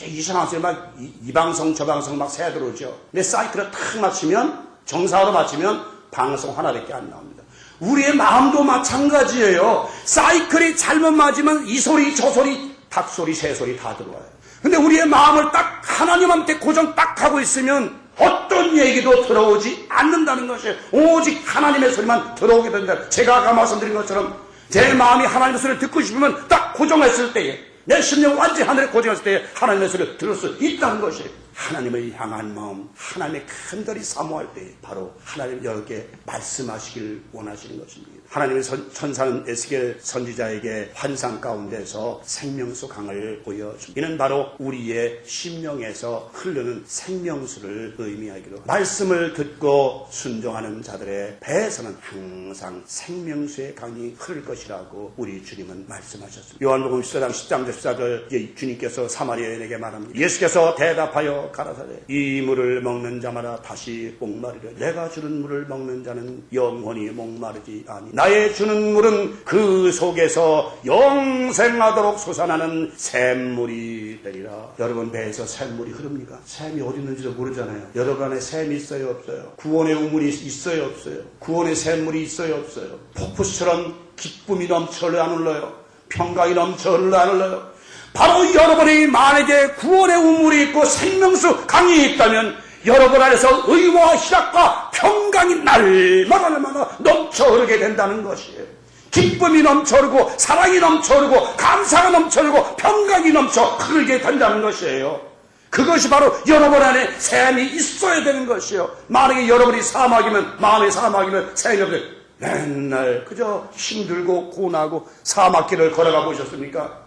이상한 소리 막 이 방송 저 방송 막 새어 들어오죠. 근데 사이클을 탁 맞추면 정상으로 맞추면 방송 하나밖에 안 나옵니다. 우리의 마음도 마찬가지예요. 사이클이 잘못 맞으면 이 소리 저 소리 닭소리 새소리 다 들어와요. 근데 우리의 마음을 딱 하나님한테 고정 딱 하고 있으면 어떤 얘기도 들어오지 않는다는 것이에요. 오직 하나님의 소리만 들어오게 된다. 제가 아까 말씀드린 것처럼 제 마음이 하나님의 소리를 듣고 싶으면 딱 고정했을 때에 내 심령 완전히 하늘에 고정했을 때에 하나님의 소리를 들을 수 있다는 것이 하나님을 향한 마음, 하나님의 큰절이 사모할 때 바로 하나님 여러분께 말씀하시길 원하시는 것입니다. 하나님의 천사는 에스겔 선지자에게 환상 가운데서 생명수 강을 보여줍니다. 이는 바로 우리의 심령에서 흐르는 생명수를 의미하기로 말씀을 듣고 순종하는 자들의 배에서는 항상 생명수의 강이 흐를 것이라고 우리 주님은 말씀하셨습니다. 요한복음 14장 10장 14절 주님께서 사마리아 여인에게 말합니다. 예수께서 대답하여 가라사대 이 물을 먹는 자마다 다시 목마르리라. 내가 주는 물을 먹는 자는 영원히 목마르지 아니 나의 주는 물은 그 속에서 영생하도록 솟아나는 샘물이 되리라. 여러분 배에서 샘물이 흐릅니까? 샘이 어디 있는지도 모르잖아요. 여러분 안에 샘이 있어요 없어요? 구원의 우물이 있어요 없어요? 구원의 샘물이 있어요 없어요? 폭포수처럼 기쁨이 넘쳐 안 흘러요? 평강이 넘쳐 안 흘러요? 바로 여러분이 만약에 구원의 우물이 있고 생명수 강이 있다면 여러분 안에서 의와 희락과 평강이 날마다 넘쳐 흐르게 된다는 것이에요. 기쁨이 넘쳐 흐르고 사랑이 넘쳐 흐르고 감사가 넘쳐 흐르고 평강이 넘쳐 흐르게 된다는 것이에요. 그것이 바로 여러분 안에 샘이 있어야 되는 것이에요. 만약에 여러분이 사막이면 마음의 사막이면 샘이 없어요. 맨날 그저 힘들고 고나고 사막길을 걸어가 보셨습니까?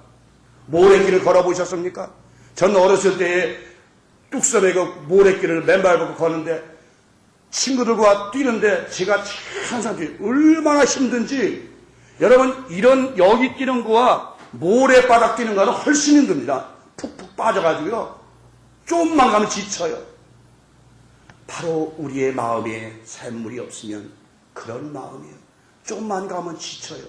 모래길을 걸어 보셨습니까? 전 어렸을 때에 뚝섬에 그 모래길을 맨발 벗고 걷는데 친구들과 뛰는데 제가 항상 얼마나 힘든지, 여러분 이런 여기 뛰는 거와 모래바닥 뛰는 거는 훨씬 힘듭니다. 푹푹 빠져가지고요. 조금만 가면 지쳐요. 바로 우리의 마음에 샘물이 없으면 그런 마음이에요. 조금만 가면 지쳐요.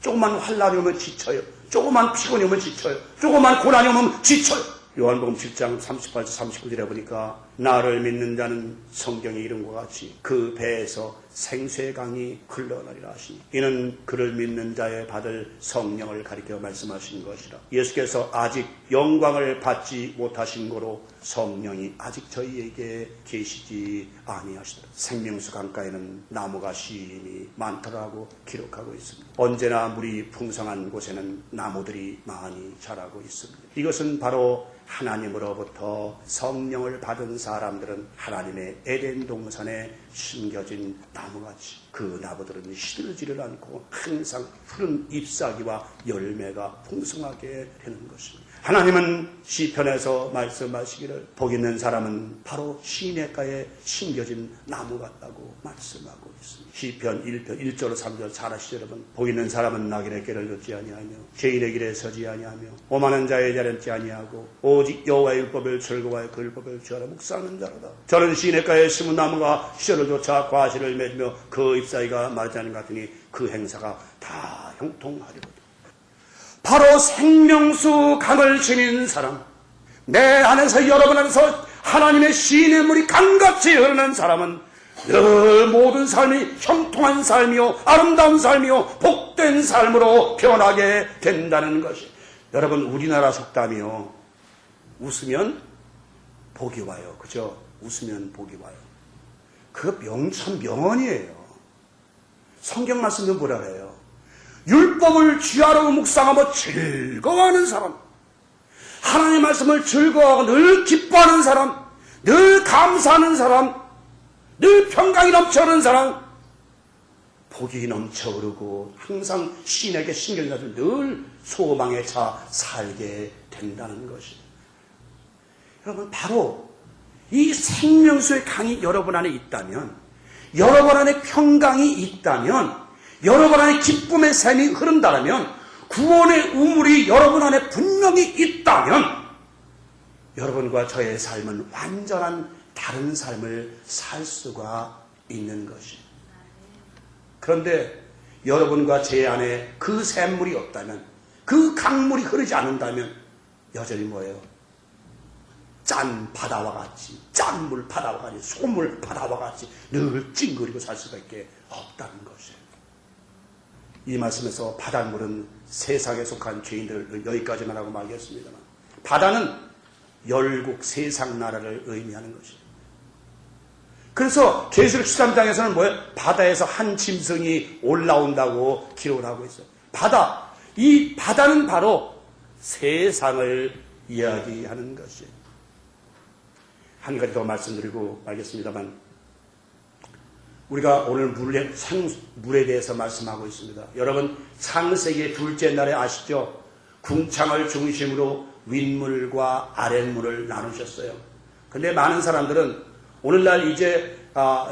조금만 환란이 오면 지쳐요. 조금만 피곤이 오면 지쳐요. 조금만 고난이 오면 지쳐요. 요한복음 7장 38절 39절에 보니까 나를 믿는 자는 성경의 이름과 같이 그 배에서 생수의 강이 흘러나리라 하시니 이는 그를 믿는 자에 받을 성령을 가리켜 말씀하신 것이라. 예수께서 아직 영광을 받지 못하신 거로 성령이 아직 저희에게 계시지 아니하시더라. 생명수 강가에는 나무가 심히 많더라고 기록하고 있습니다. 언제나 물이 풍성한 곳에는 나무들이 많이 자라고 있습니다. 이것은 바로 하나님으로부터 성령을 받은 사람들은 하나님의 에덴 동산에 심겨진 나무같이 그 나무들은 시들지를 않고 항상 푸른 잎사귀와 열매가 풍성하게 되는 것입니다. 하나님은 시편에서 말씀하시기를 복 있는 사람은 바로 시냇가에 심겨진 나무 같다고 말씀하고 있습니다. 시편 1편 1절 3절 잘 아시죠 여러분? 복 있는 사람은 낙인의 길을 걷지 아니하며 죄인의 길에 서지 아니하며 오만한 자의 자리에 앉지 아니하고 오직 여호와의 율법을 즐거워하여 그 율법을 주하라 묵상하는 자로다. 저는 시냇가에 심은 나무가 씨를 쫓아 과실을 맺으며 그 잎사귀가 마르지 않은 것 같으니 그 행사가 다 형통하리로다. 바로 생명수 강을 지닌 사람, 내 안에서 여러분 안에서 하나님의 시냇물이 강같이 흐르는 사람은 늘 모든 삶이 형통한 삶이요 아름다운 삶이요 복된 삶으로 변하게 된다는 것이. 여러분 우리나라 속담이요, 웃으면 복이 와요. 그죠? 웃으면 복이 와요. 그거 참 명언이에요. 성경 말씀도 뭐라 그래요? 율법을 주야로 묵상하며 즐거워하는 사람, 하나님의 말씀을 즐거워하고 늘 기뻐하는 사람, 늘 감사하는 사람, 늘 평강이 넘쳐흐르는 사람, 복이 넘쳐흐르고 항상 신에게 신경이 가서 늘 소망에 차 살게 된다는 것입니다. 여러분 바로 이 생명수의 강이 여러분 안에 있다면, 여러분 안에 평강이 있다면, 여러분 안에 기쁨의 샘이 흐른다면, 구원의 우물이 여러분 안에 분명히 있다면 여러분과 저의 삶은 완전한 다른 삶을 살 수가 있는 것이에요. 그런데 여러분과 제 안에 그 샘물이 없다면, 그 강물이 흐르지 않는다면 여전히 뭐예요? 짠 바다와 같이, 짠물 바다와 같이, 소물 바다와 같이 늘 찡그리고 살 수밖에 없다는 것이에요. 이 말씀에서 바닷물은 세상에 속한 죄인들을 여기까지만 하고 말겠습니다만, 바다는 열국 세상 나라를 의미하는 것이에요. 그래서 계시록 13장에서는 뭐예요? 바다에서 한 짐승이 올라온다고 기록을 하고 있어요. 바다, 이 바다는 바로 세상을 이야기하는 것이에요. 한 가지 더 말씀드리고 말겠습니다만, 우리가 오늘 물에 대해서 말씀하고 있습니다. 여러분 창세기 둘째 날에 아시죠? 궁창을 중심으로 윗물과 아랫물을 나누셨어요. 근데 많은 사람들은 오늘날 이제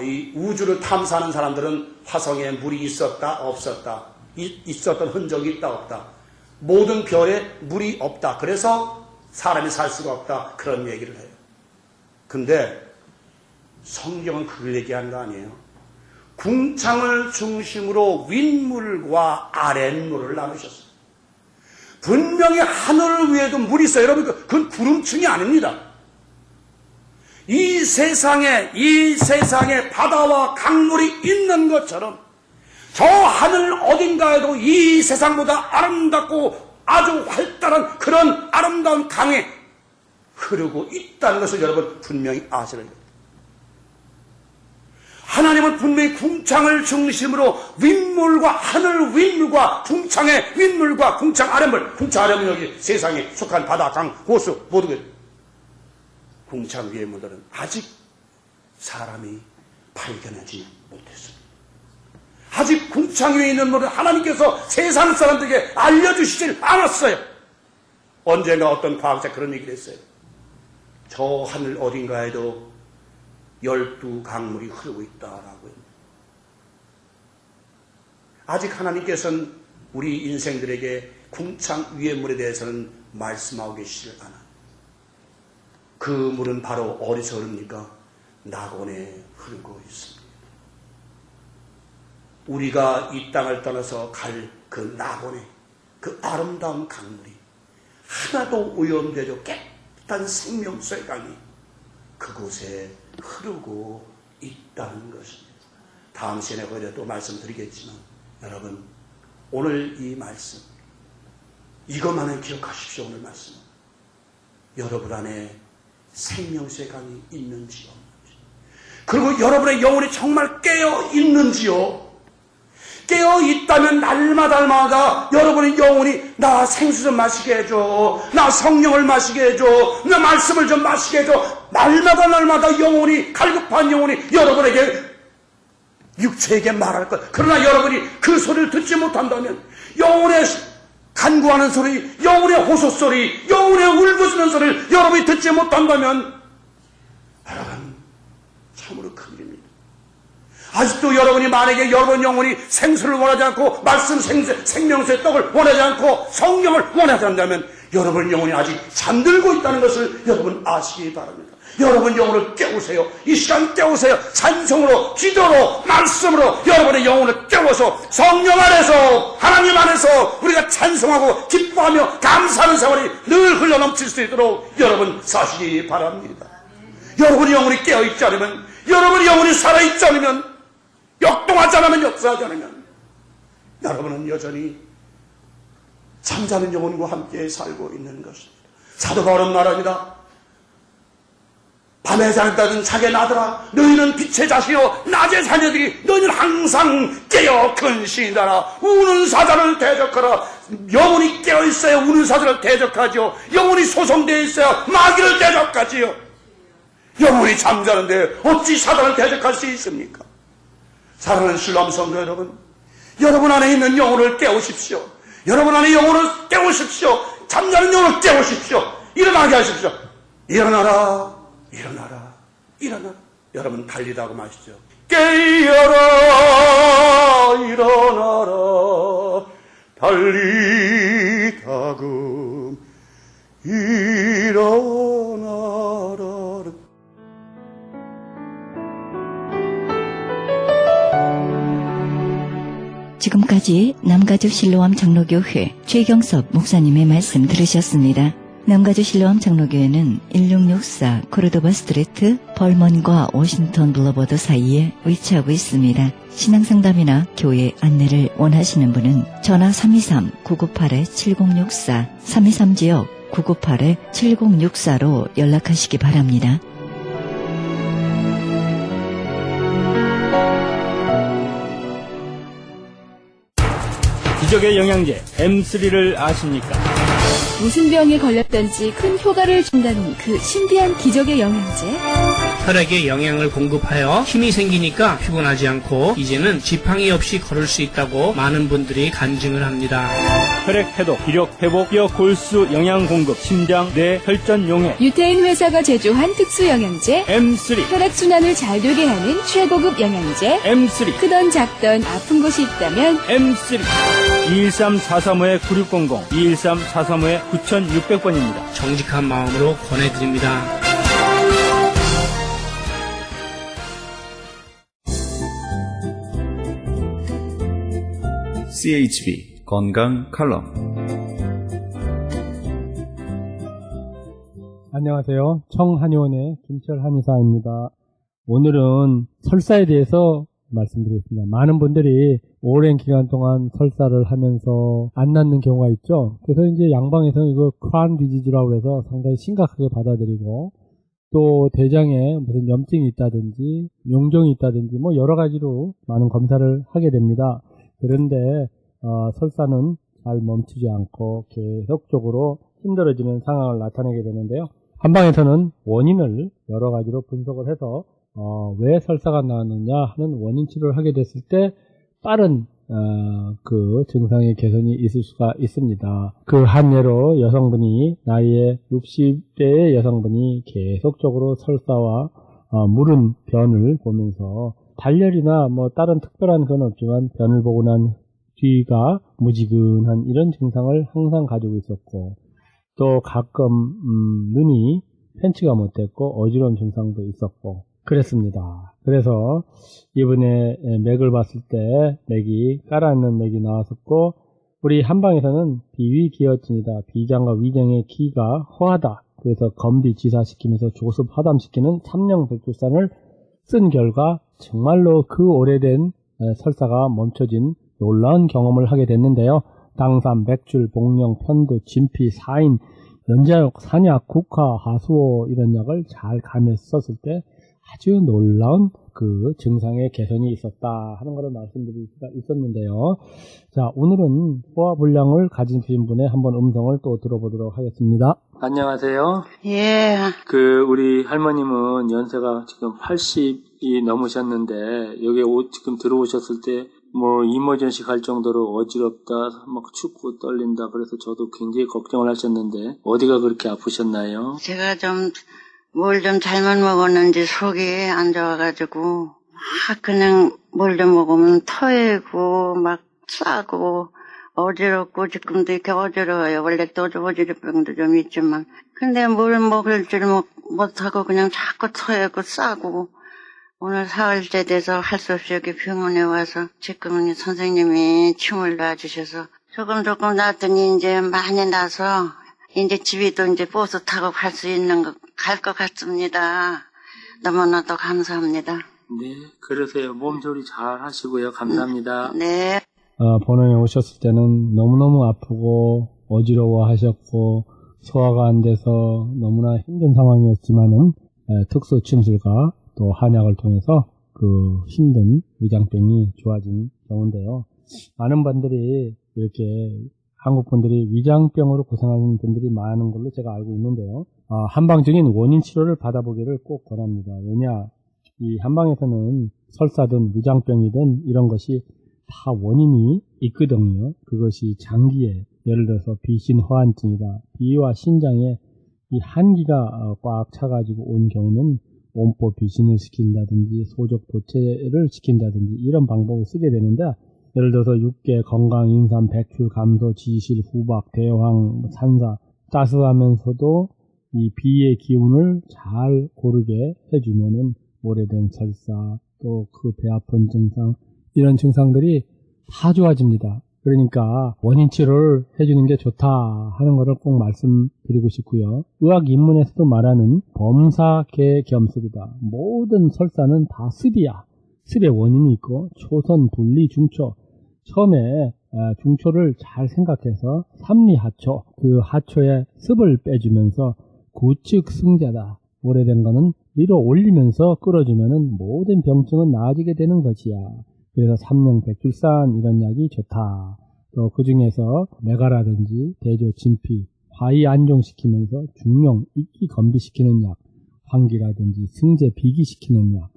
이 우주를 탐사하는 사람들은 화성에 물이 있었다 없었다, 있었던 흔적이 있다 없다, 모든 별에 물이 없다, 그래서 사람이 살 수가 없다, 그런 얘기를 해요. 근데 성경은 그걸 얘기하는 거 아니에요. 궁창을 중심으로 윗물과 아랫물을 나누셨어요. 분명히 하늘 위에도 물이 있어요. 여러분 그건 구름층이 아닙니다. 이 세상에 바다와 강물이 있는 것처럼 저 하늘 어딘가에도 이 세상보다 아름답고 아주 활달한 그런 아름다운 강이 흐르고 있다는 것을 여러분 분명히 아셔야 됩니다. 하나님은 분명히 궁창을 중심으로 윗물과 하늘 윗물과 궁창의 윗물과 궁창 아랫물, 궁창 아랫물 여기 세상에 속한 바다, 강, 호수 모두 궁창 위의 물들은 아직 사람이 발견하지 못했습니다. 아직 궁창 위에 있는 물은 하나님께서 세상 사람들에게 알려주시질 않았어요. 언젠가 어떤 과학자 그런 얘기를 했어요. 저 하늘 어딘가에도 12강물이 흐르고 있다라고요. 아직 하나님께서는 우리 인생들에게 궁창 위의 물에 대해서는 말씀하고 계시질 않아요. 그 물은 바로 어디서 흐릅니까? 낙원에 흐르고 있습니다. 우리가 이 땅을 떠나서 갈 그 낙원에 그 아름다운 강물이 하나도 오염되지 깨끗한 생명수의 강이 그곳에 흐르고 있다는 것입니다. 다음 시간에 거기에 또 말씀드리겠지만 여러분 오늘 이 말씀 이것만은 기억하십시오. 오늘 말씀 여러분 안에 생명수의 강이 있는지요 없는지, 그리고 여러분의 영혼이 정말 깨어 있는지요. 깨어 있다면 날마다 여러분의 영혼이 나 생수 좀 마시게 해줘, 나 성령을 마시게 해줘, 나 말씀을 좀 마시게 해줘. 날마다 영혼이, 갈급한 영혼이 여러분에게, 육체에게 말할 것. 그러나 여러분이 그 소리를 듣지 못한다면 영혼의 간구하는 소리, 영혼의 호소 소리, 영혼의 울부짖는 소리를 여러분이 듣지 못한다면 여러분 참으로 큰일입니다. 아직도 여러분이 만약에 여러분 영혼이 생수를 원하지 않고 말씀 생명수의 떡을 원하지 않고 성령을 원하지 않는다면 여러분 영혼이 아직 잠들고 있다는 것을 여러분 아시기 바랍니다. 여러분 영혼을 깨우세요. 이 시간 깨우세요. 찬송으로, 기도로, 말씀으로 여러분의 영혼을 깨워서 성령 안에서, 하나님 안에서 우리가 찬송하고 기뻐하며 감사하는 생활이 늘 흘러넘칠 수 있도록 여러분 사시기 바랍니다. 여러분의 영혼이 깨어있지 않으면, 여러분의 영혼이 살아있지 않으면, 역동하지 않으면, 역사하지 않으면 여러분은 여전히 잠자는 영혼과 함께 살고 있는 것입니다. 사도 바울은 말합니다. 밤에 자는다는 자게 나더라. 너희는 빛의 자식이요 낮의 자녀들이 너희는 항상 깨어 근신하라. 우는 사자를 대적하라. 영혼이 깨어있어야 우는 사자를 대적하지요. 영혼이 소송되어 있어야 마귀를 대적하지요. 영혼이 잠자는데 어찌 사자를 대적할 수 있습니까? 사랑하는 신람 성도 여러분, 여러분 안에 있는 영혼을 깨우십시오. 여러분 안에 영혼을 깨우십시오. 잠자는 영혼을 깨우십시오. 일어나게 하십시오. 일어나라, 일어나라, 일어나라. 여러분 달리다고 마시죠. 깨어라, 일어나라, 달리다금 일어나라. 지금까지 남가주 실로암 장로교회 최경섭 목사님의 말씀 들으셨습니다. 남가주 실로암 장로교회는 1664 코르도바 스트리트 벌먼과 워싱턴 블러버드 사이에 위치하고 있습니다. 신앙상담이나 교회 안내를 원하시는 분은 전화 323-998-7064, 323지역 998-7064로 연락하시기 바랍니다. 기적의 영양제 M3를 아십니까? 무슨 병에 걸렸던지 큰 효과를 준다는 그 신비한 기적의 영양제. 혈액에 영양을 공급하여 힘이 생기니까 피곤하지 않고 이제는 지팡이 없이 걸을 수 있다고 많은 분들이 간증을 합니다. 혈액 해독, 기력 회복, 뼈 골수 영양 공급, 심장, 뇌, 혈전 용해. 유태인 회사가 제조한 특수 영양제. M3, 혈액순환을 잘 되게 하는 최고급 영양제. M3, 크던 작던 아픈 곳이 있다면 M3. 213-435-9600, 213-435-9600번입니다. 정직한 마음으로 권해드립니다. CHB 건강 칼럼. 안녕하세요. 청한의원의 김철 한의사입니다. 오늘은 설사에 대해서 말씀드리겠습니다. 많은 분들이 오랜 기간 동안 설사를 하면서 안 낫는 경우가 있죠. 그래서 이제 양방에서는 이거 크라운 디지즈라고 해서 상당히 심각하게 받아들이고, 또 대장에 무슨 염증이 있다든지 용종이 있다든지 뭐 여러 가지로 많은 검사를 하게 됩니다. 그런데 설사는 잘 멈추지 않고 계속적으로 힘들어지는 상황을 나타내게 되는데요. 한방에서는 원인을 여러 가지로 분석을 해서 왜 설사가 나왔느냐 하는 원인 치료를 하게 됐을 때 빠른 그 증상의 개선이 있을 수가 있습니다. 그 한 예로 여성분이 나이에 60대의 여성분이 계속적으로 설사와 무른 변을 보면서 발열이나 뭐 다른 특별한 건 없지만 변을 보고 난 뒤가 무지근한 이런 증상을 항상 가지고 있었고, 또 가끔 눈이 편치가 못했고 어지러운 증상도 있었고 그랬습니다. 그래서 이번에 맥을 봤을 때 맥이 깔아있는 맥이 나왔었고, 우리 한방에서는 비위기혈증이다, 비장과 위장의 기가 허하다, 그래서 건비지사시키면서 조습 하담시키는 삼령백두산을 쓴 결과 정말로 그 오래된 설사가 멈춰진 놀라운 경험을 하게 됐는데요. 당산, 맥줄, 복령, 편두, 진피, 사인, 연자육, 산약, 국화, 하수오 이런 약을 잘 가면서 썼을 때 아주 놀라운 그 증상의 개선이 있었다 하는 것을 말씀드릴 수가 있었는데요. 자, 오늘은 소화불량을 가진 분의 한번 음성을 또 들어보도록 하겠습니다. 안녕하세요. 예. 우리 할머님은 연세가 지금 80이 넘으셨는데, 여기 지금 들어오셨을 때 이머전시 갈 정도로 어지럽다, 막 춥고 떨린다, 그래서 저도 굉장히 걱정을 하셨는데, 어디가 그렇게 아프셨나요? 제가 뭘 좀 잘못 먹었는지 속이 안 좋아가지고, 막 그냥 뭘 좀 먹으면 토해고, 막 싸고, 어지럽고, 지금도 이렇게 어지러워요. 원래 또 어지럽병도 좀 있지만. 근데 뭘 먹을 줄 못하고 그냥 자꾸 토하고 싸고, 오늘 사흘째 돼서 할 수 없이 여기 병원에 와서 지금 선생님이 침을 놔주셔서 조금 놨더니 이제 많이 나서 이제 집에도 이제 버스 타고 갈 수 있는 갈 것 같습니다. 너무나도 감사합니다. 네, 그러세요. 몸조리 잘 하시고요. 감사합니다. 네. 본원에 오셨을 때는 너무너무 아프고 어지러워 하셨고 소화가 안 돼서 너무나 힘든 상황이었지만은 특수 침술과 또 한약을 통해서 그 힘든 위장병이 좋아진 경우인데요. 많은 분들이 이렇게 한국 분들이 위장병으로 고생하는 분들이 많은 걸로 제가 알고 있는데요. 한방적인 원인 치료를 받아보기를 꼭 권합니다. 왜냐, 이 한방에서는 설사든 위장병이든 이런 것이 다 원인이 있거든요. 그것이 장기에, 예를 들어서 비신호환증이다, 비위와 신장에 이 한기가 꽉 차가지고 온 경우는 온보 비신을 시킨다든지 소적 도체를 시킨다든지 이런 방법을 쓰게 되는데, 예를 들어서 육계, 건강, 인삼, 백출, 감소, 지실, 후박, 대황, 산사, 따스하면서도 이 비의 기운을 잘 고르게 해주면은 오래된 설사, 또 그 배 아픈 증상, 이런 증상들이 다 좋아집니다. 그러니까 원인 치료를 해주는 게 좋다 하는 것을 꼭 말씀드리고 싶고요. 의학 입문에서도 말하는 범사계겸습이다. 모든 설사는 다 습이야. 습의 원인이 있고 초선, 분리, 중초. 처음에 중초를 잘 생각해서 삼리하초, 그 하초에 습을 빼주면서 구측승자다. 오래된 거는 위로 올리면서 끌어주면은 모든 병증은 나아지게 되는 것이야. 그래서 삼령백출산 이런 약이 좋다. 또 그 중에서 메가라든지 대조, 진피, 화의 안정시키면서 중용, 익기 건비시키는 약, 환기라든지 승제, 비기시키는 약,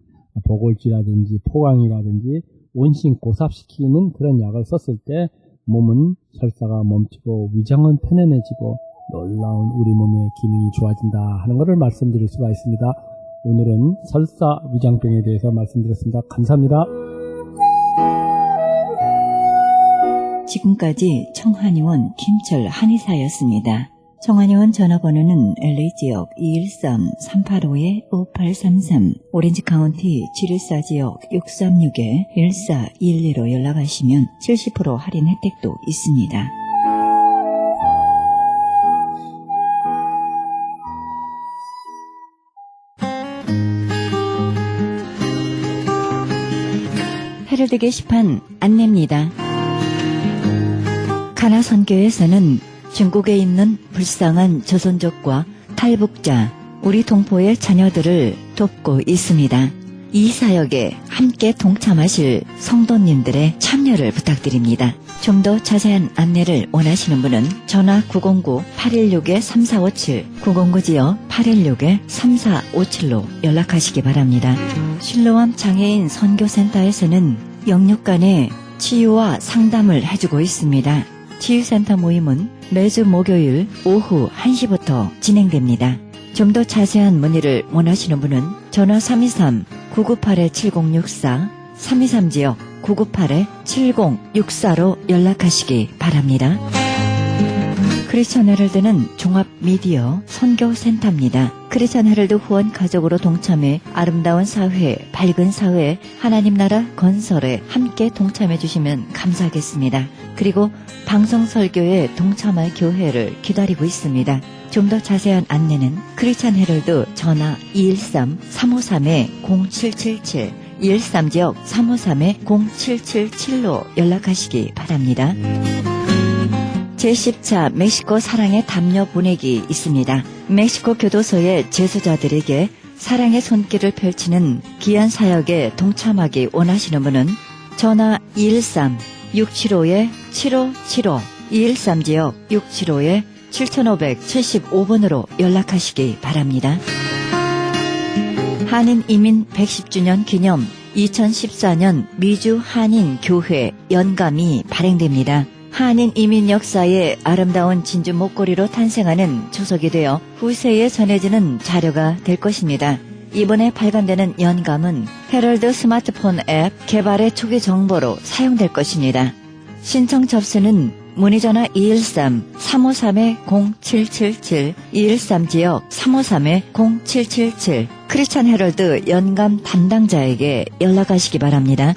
보골지라든지 포강이라든지 온신 고삽시키는 그런 약을 썼을 때 몸은 설사가 멈추고 위장은 편안해지고 놀라운 우리 몸의 기능이 좋아진다 하는 것을 말씀드릴 수가 있습니다. 오늘은 설사 위장병에 대해서 말씀드렸습니다. 감사합니다. 지금까지 청한의원 김철 한의사였습니다. 청한의원 전화번호는 LA지역 213-385-5833, 오렌지카운티 714지역 636-1412로 연락하시면 70% 할인 혜택도 있습니다. 헤럴드 게시판 안내입니다. 가나선교에서는 중국에 있는 불쌍한 조선족과 탈북자, 우리 동포의 자녀들을 돕고 있습니다. 이 사역에 함께 동참하실 성도님들의 참여를 부탁드립니다. 좀 더 자세한 안내를 원하시는 분은 전화 909-816-3457, 909-816-3457로 연락하시기 바랍니다. 실로암 장애인 선교센터에서는 영육간의 치유와 상담을 해주고 있습니다. 치유센터 모임은 매주 목요일 오후 1시부터 진행됩니다. 좀 더 자세한 문의를 원하시는 분은 전화 323-998-7064, 323지역 998-7064로 연락하시기 바랍니다. 크리스천 헤럴드는 종합 미디어 선교센터입니다. 크리스천 헤럴드 후원 가족으로 동참해 아름다운 사회, 밝은 사회, 하나님 나라 건설에 함께 동참해 주시면 감사하겠습니다. 그리고 방송 설교에 동참할 교회를 기다리고 있습니다. 좀 더 자세한 안내는 크리스천 헤럴드 전화 213-353-0777, 213지역 353-0777로 연락하시기 바랍니다. 제10차 멕시코 사랑의 담요 보내기 있습니다. 멕시코 교도소의 재수자들에게 사랑의 손길을 펼치는 귀한 사역에 동참하기 원하시는 분은 전화 213-675-7575, 213지역 675-7575번으로 연락하시기 바랍니다. 한인 이민 110주년 기념 2014년 미주 한인 교회 연감이 발행됩니다. 한인 이민 역사의 아름다운 진주 목걸이로 탄생하는 초석이 되어 후세에 전해지는 자료가 될 것입니다. 이번에 발간되는 연감은 헤럴드 스마트폰 앱 개발의 초기 정보로 사용될 것입니다. 신청 접수는 문의전화 213-353-0777, 213지역 353-0777, 크리스천 헤럴드 연감 담당자에게 연락하시기 바랍니다.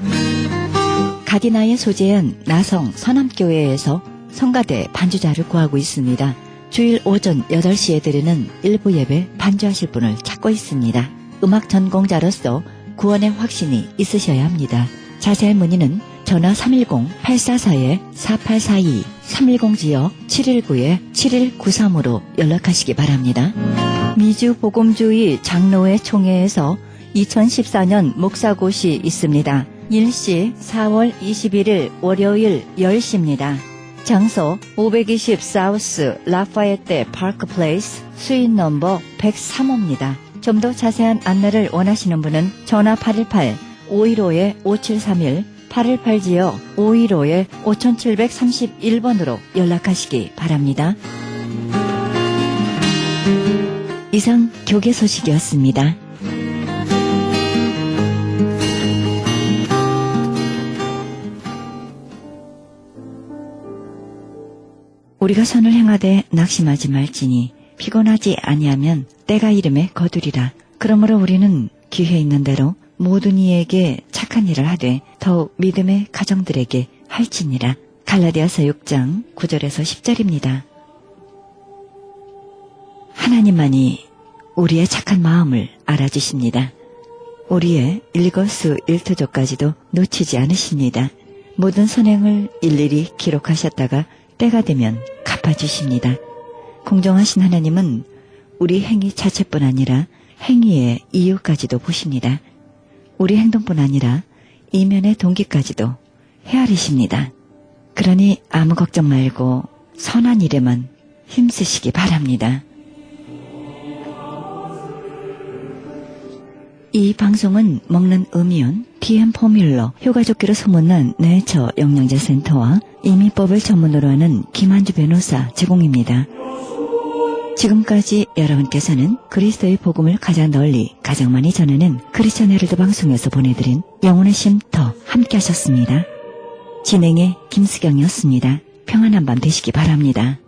가디나에 소재한 나성 서남교회에서 성가대 반주자를 구하고 있습니다. 주일 오전 8시에 드리는 일부 예배 반주하실 분을 찾고 있습니다. 음악 전공자로서 구원의 확신이 있으셔야 합니다. 자세한 문의는 전화 310-844-4842, 310지역 719-7193으로 연락하시기 바랍니다. 미주 복음주의 장로회 총회에서 2014년 목사곳이 있습니다. 일시 4월 21일 월요일 10시입니다. 장소 520 사우스 라파에테 파크 플레이스 수인 넘버 103호입니다. 좀 더 자세한 안내를 원하시는 분은 전화 818-515-5731, 818지역 515-5731번으로 연락하시기 바랍니다. 이상 교계 소식이었습니다. 우리가 선을 행하되 낙심하지 말지니 피곤하지 아니하면 때가 이름에 거두리라. 그러므로 우리는 기회 있는 대로 모든 이에게 착한 일을 하되 더욱 믿음의 가정들에게 할지니라. 갈라디아서 6장 9절에서 10절입니다. 하나님만이 우리의 착한 마음을 알아주십니다. 우리의 일거수일투족까지도 놓치지 않으십니다. 모든 선행을 일일이 기록하셨다가 때가 되면 갚아주십니다. 공정하신 하나님은 우리 행위 자체뿐 아니라 행위의 이유까지도 보십니다. 우리 행동뿐 아니라 이면의 동기까지도 헤아리십니다. 그러니 아무 걱정 말고 선한 일에만 힘쓰시기 바랍니다. 이 방송은 먹는 음이온 DM 포뮬러 효과좋기로 소문난 네이처 영양제 센터와 이민법을 전문으로 하는 김한주 변호사 제공입니다. 지금까지 여러분께서는 그리스도의 복음을 가장 널리 가장 많이 전하는 크리스천 헤럴드 방송에서 보내드린 영혼의 쉼터 함께 하셨습니다. 진행의 김수경이었습니다. 평안한 밤 되시기 바랍니다.